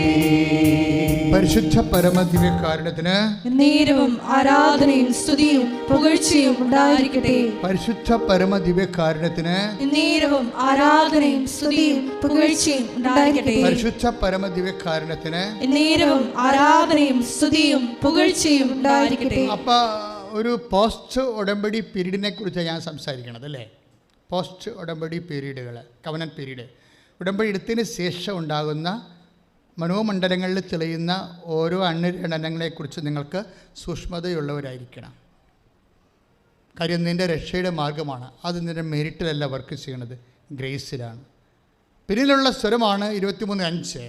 പരിശുദ്ധ പരമദിവ്യകാരുണ്യത്തിന് നേരവും ആരാധനയും സ്തുതിയും പുകഴ്ചയും ഉണ്ടായിരിക്കട്ടെ. പരിശുദ്ധ പരമദിവ്യകാരുണ്യത്തിന് നേരവും ആരാധനയും സ്തുതിയും പുകഴ്ചയും ഉണ്ടായിരിക്കട്ടെ. പരിശുദ്ധ പരമദിവ്യകാരുണ്യത്തിന് നേരവും ആരാധനയും സ്തുതിയും പുകഴ്ചയും ഉണ്ടായിരിക്കട്ടെ. അപ്പോൾ ഒരു പോസ്റ്റ് ഉടമ്പടി പീരീഡിനെ കുറിച്ചാണ് ഞാൻ സംസാരിക്കണത് അല്ലേ? പോസ്റ്റ് ഉടമ്പടി പീരീഡുകൾ, കവനന്റ് പീരീഡ്. ഉടമ്പടി എടുത്തതിന് ശേഷം ഉണ്ടാകുന്ന മനോമണ്ഡലങ്ങളിൽ തെളിയുന്ന ഓരോ അണ്ഡങ്ങളെക്കുറിച്ച് നിങ്ങൾക്ക് സൂക്ഷ്മതയുള്ളവരായിരിക്കണം. കാര്യം നിൻ്റെ രക്ഷയുടെ മാർഗമാണ്. അത് നിൻ്റെ മെരിറ്റിലല്ല വർക്ക് ചെയ്യണത്, ഗ്രേസിലാണ്. പിന്നിലുള്ള സ്വരമാണ് 23:5.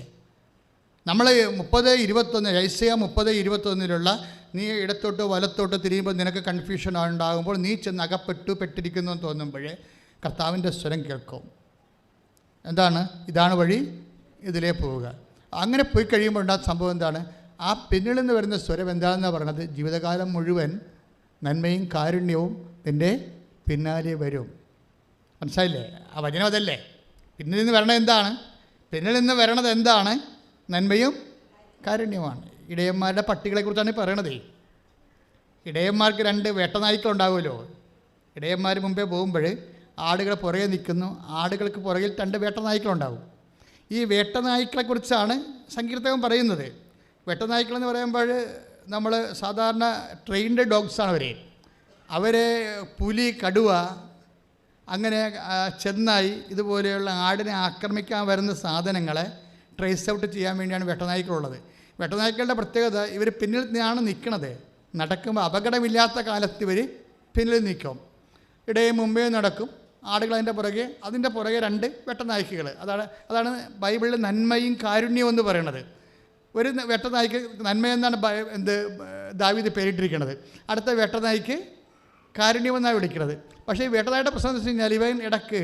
നമ്മൾ 30:21 ഐസയ 30:21 നീ ഇടത്തോട്ടോ വലത്തോട്ടോ തിരിയുമ്പോൾ നിനക്ക് കൺഫ്യൂഷൻ ഉണ്ടാകുമ്പോൾ നീ ചെന്ന് പെട്ടിരിക്കുന്നു എന്ന് തോന്നുമ്പോഴേ കർത്താവിൻ്റെ സ്വരം കേൾക്കും. എന്താണ്? ഇതാണ് വഴി, ഇതിലേ പോവുക. അങ്ങനെ പോയി കഴിയുമ്പോൾ ഉണ്ടാകുന്ന സംഭവം എന്താണ്? ആ പിന്നിൽ നിന്ന് വരുന്ന സ്വരം എന്താണെന്നാണ് പറയണത്? ജീവിതകാലം മുഴുവൻ നന്മയും കാരുണ്യവും നിൻ്റെ പിന്നാലെ വരും. മനസ്സിലായില്ലേ? ആ വചനം അതല്ലേ? പിന്നിൽ നിന്ന് വരണത് എന്താണ്? പിന്നിൽ നിന്ന് വരണത് എന്താണ്? നന്മയും കാരുണ്യമാണ്. ഇടയന്മാരുടെ പട്ടികളെക്കുറിച്ചാണ് ഈ പറയണത്. ഇടയന്മാർക്ക് 2 വേട്ടനായ്ക്കളുണ്ടാവുമല്ലോ. ഇടയന്മാർ മുമ്പേ പോകുമ്പോൾ ആടുകൾ പുറകെ നിൽക്കുന്നു. ആടുകൾക്ക് പുറകിൽ 2 വേട്ടനായ്ക്കളുണ്ടാവും. ഈ വേട്ടനായ്ക്കളെക്കുറിച്ചാണ് സങ്കീർത്തകൻ പറയുന്നത്. വേട്ടനായ്ക്കളെന്ന് പറയുമ്പോൾ നമ്മൾ സാധാരണ ട്രെയിൻഡ് ഡോഗ്സാണ് അവരെ പുലി, കടുവ, അങ്ങനെ ചെന്നായി ഇതുപോലെയുള്ള ആടിനെ ആക്രമിക്കാൻ വരുന്ന സാധനങ്ങളെ ട്രേസ് ഔട്ട് ചെയ്യാൻ വേണ്ടിയാണ് വേട്ടനായ്ക്കളുള്ളത്. വേട്ടനായ്ക്കളുടെ പ്രത്യേകത, ഇവർ പിന്നിൽ നിന്നാണ് നിൽക്കുന്നത്. നടക്കുമ്പോൾ അപകടമില്ലാത്ത കാലത്ത് ഇവർ പിന്നിൽ നിൽക്കും. ഇടയിൽ മുമ്പേ നടക്കും ആടുകൾ, അതിൻ്റെ പുറകെ 2 വേട്ടനായ്ക്കൾ. അതാണ് ബൈബിളിൽ നന്മയും കാരുണ്യവും എന്ന് പറയുന്നത്. ഒരു വേട്ടനായ്ക്ക് നന്മയെന്നാണ് ദാവീദ് പേരിട്ടിരിക്കുന്നത്. അടുത്ത വേട്ടനായ്ക്ക് കാരുണ്യമെന്നാണ് വിളിക്കുന്നത്. പക്ഷേ ഈ വേട്ടനായുടെ പ്രശ്നം എന്ന് വെച്ച് കഴിഞ്ഞാൽ ഇവൻ ഇടയ്ക്ക്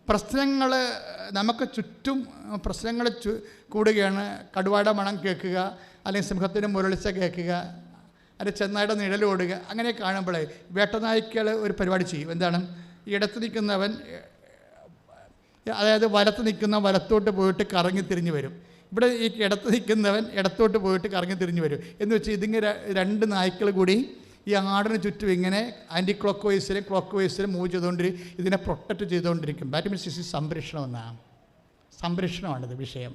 പ്രശ്നങ്ങൾ, നമുക്ക് ചുറ്റും പ്രശ്നങ്ങൾ കൂടുകയാണ്. കടുവയുടെ മണം കേൾക്കുക, അല്ലെങ്കിൽ സിംഹത്തിൻ്റെ മുരളിച്ച കേൾക്കുക, അല്ലെങ്കിൽ ചെന്നായുടെ നിഴലോടുക, അങ്ങനെ കാണുമ്പോഴേ വേട്ടനായ്ക്കൾ ഒരു പരിപാടി ചെയ്യും. എന്താണ്? ഇടത്ത് നിൽക്കുന്നവൻ, അതായത് വലത്ത് നിൽക്കുന്ന വലത്തോട്ട് പോയിട്ട് കറങ്ങി തിരിഞ്ഞ് വരും. ഇവിടെ ഈ ഇടത്ത് നിൽക്കുന്നവൻ ഇടത്തോട്ട് പോയിട്ട് കറങ്ങി തിരിഞ്ഞ് വരും. എന്ന് വെച്ചാൽ ഇതിങ്ങനെ 2 നായ്ക്കൾ കൂടി ഈ ആടിന് ചുറ്റും ഇങ്ങനെ ആൻറ്റി ക്ലോക്ക് വൈസിലും മൂവ് ചെയ്തുകൊണ്ടിരിക്കും. ഇതിനെ പ്രൊട്ടക്റ്റ് ചെയ്തുകൊണ്ടിരിക്കും. ദാറ്റ് മീൻസ് ഇത് സംരക്ഷണമാണിത് വിഷയം.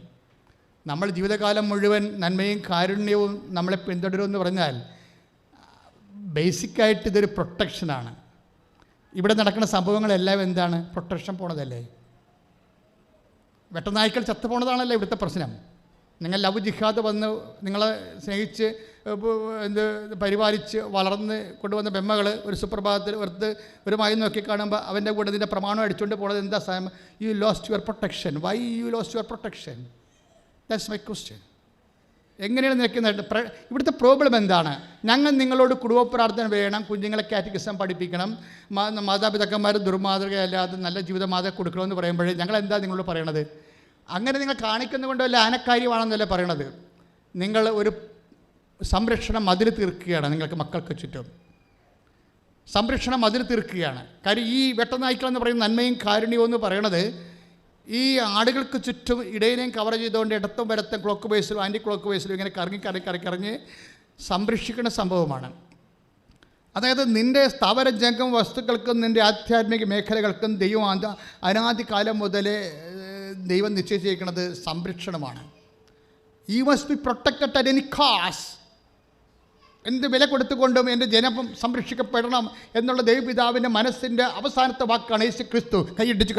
നമ്മൾ ജീവിതകാലം മുഴുവൻ നന്മയും കാരുണ്യവും നമ്മളെ പിന്തുടരുമെന്ന് പറഞ്ഞാൽ ബേസിക്കായിട്ട് ഇതൊരു പ്രൊട്ടക്ഷനാണ്. ഇവിടെ നടക്കുന്ന സംഭവങ്ങളെല്ലാം എന്താണ്? പ്രൊട്ടക്ഷൻ പോണതല്ലേ? വെട്ടനായ്ക്കൾ ചത്തു പോണതാണല്ലോ ഇവിടുത്തെ പ്രശ്നം. നിങ്ങൾ ലവ് ജിഹാദ് വന്ന് നിങ്ങളെ സ്നേഹിച്ച് പരിപാലിച്ച് വളർന്ന് കൊണ്ടുവന്ന ബെമ്മകൾ ഒരു സുപ്രഭാതത്തിൽ ഒരു മായി നോക്കി കാണുമ്പോൾ അവൻ്റെ കൂടെ ഇതിൻ്റെ പ്രമാണം അടിച്ചുകൊണ്ട് പോണത് എന്താ സാധനം? You lost your protection. Why you lost your protection? That's my question. എങ്ങനെയാണ് നിൽക്കുന്നത്? ഇവിടുത്തെ പ്രോബ്ലം എന്താണ്? ഞങ്ങൾ നിങ്ങളോട് കുടുംബ പ്രാർത്ഥന വേണം, കുഞ്ഞുങ്ങളെ കാറ്റഗിസം പഠിപ്പിക്കണം, മാതാപിതാക്കന്മാർ ദുർമാതൃകയല്ലാതെ നല്ല ജീവിത മാതൃക കൊടുക്കണമെന്ന് പറയുമ്പോഴേ ഞങ്ങൾ എന്താ നിങ്ങളോട് പറയണത്? അങ്ങനെ നിങ്ങൾ കാണിക്കുന്നത് കൊണ്ടല്ല ആനക്കാര്യമാണെന്നല്ലേ പറയണത്. നിങ്ങൾ ഒരു സംരക്ഷണം മതിൽ തീർക്കുകയാണ്. നിങ്ങൾക്ക് മക്കൾക്ക് ചുറ്റും സംരക്ഷണം മതിൽ തീർക്കുകയാണ്. കാര്യം ഈ വെട്ടനായ്ക്കളെന്ന് പറയുന്ന നന്മയും കാരുണ്യവും എന്ന് പറയണത് ഈ ആടുകൾക്ക് ചുറ്റും ഇടയിനെയും കവർ ചെയ്തുകൊണ്ട് ഇടത്തും വലത്തും ക്ലോക്ക് ബേസിലും ആൻറ്റി ക്ലോക്ക് ബേസിലും ഇങ്ങനെ കറങ്ങി സംരക്ഷിക്കുന്ന സംഭവമാണ്. അതായത് നിൻ്റെ സ്ഥാവര ജംഗം വസ്തുക്കൾക്കും നിൻ്റെ ആധ്യാത്മിക മേഖലകൾക്കും ദൈവം അനാദികാലം മുതലേ ദൈവം നിശ്ചയിച്ചിരിക്കുന്നത് സംരക്ഷണമാണ്. You must be protected at any cost. എന്ത് വില കൊടുത്തുകൊണ്ടും എൻ്റെ ജനം സംരക്ഷിക്കപ്പെടണം എന്നുള്ള ദൈവപിതാവിൻ്റെ മനസ്സിൻ്റെ അവസാനത്തെ വാക്കാണ് യേശു ക്രിസ്തു. കൈയിടിച്ച്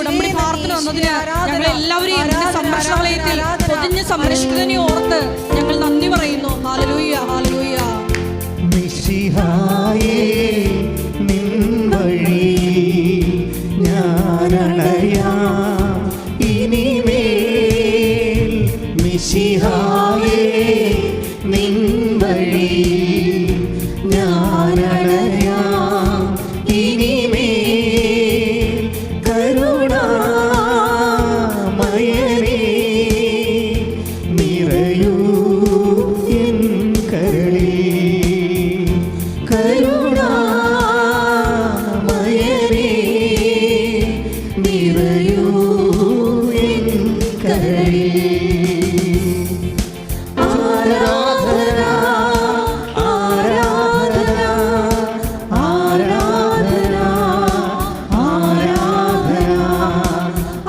ഉടമ്പടി പ്രാർത്ഥന വന്നതിന് ഞങ്ങൾ എല്ലാവരെയും സംരക്ഷണാലയത്തിൽ പൊതിഞ്ഞ് സംരക്ഷിക്കുന്നതിനെ ഓർത്ത് ഞങ്ങൾ നന്ദി പറയുന്നു. Hallelujah, hallelujah. മിശിഹായേ നിൻ വഴി ഞാനണയാം ഇനിമേൽ. മിശിഹായേ നിൻ വഴി ഞാനണയാം ഇനിമേൽ. കരുണാമയനേ നിറയൂ എൻ കരളിൽ. കരുണാമയനേ നിറയൂ എൻ കരളിൽ. ആരാധന ആരാധന ആരാധന ആരാധന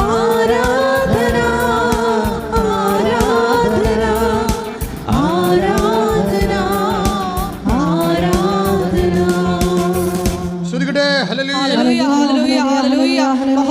ആരാധന ആരാധന ആരാധന ആരാധന. ശ്രുതികട്ടെ. ഹല്ലേലൂയ. ഹല്ലേലൂയ, ഹല്ലേലൂയ, ഹല്ലേലൂയ.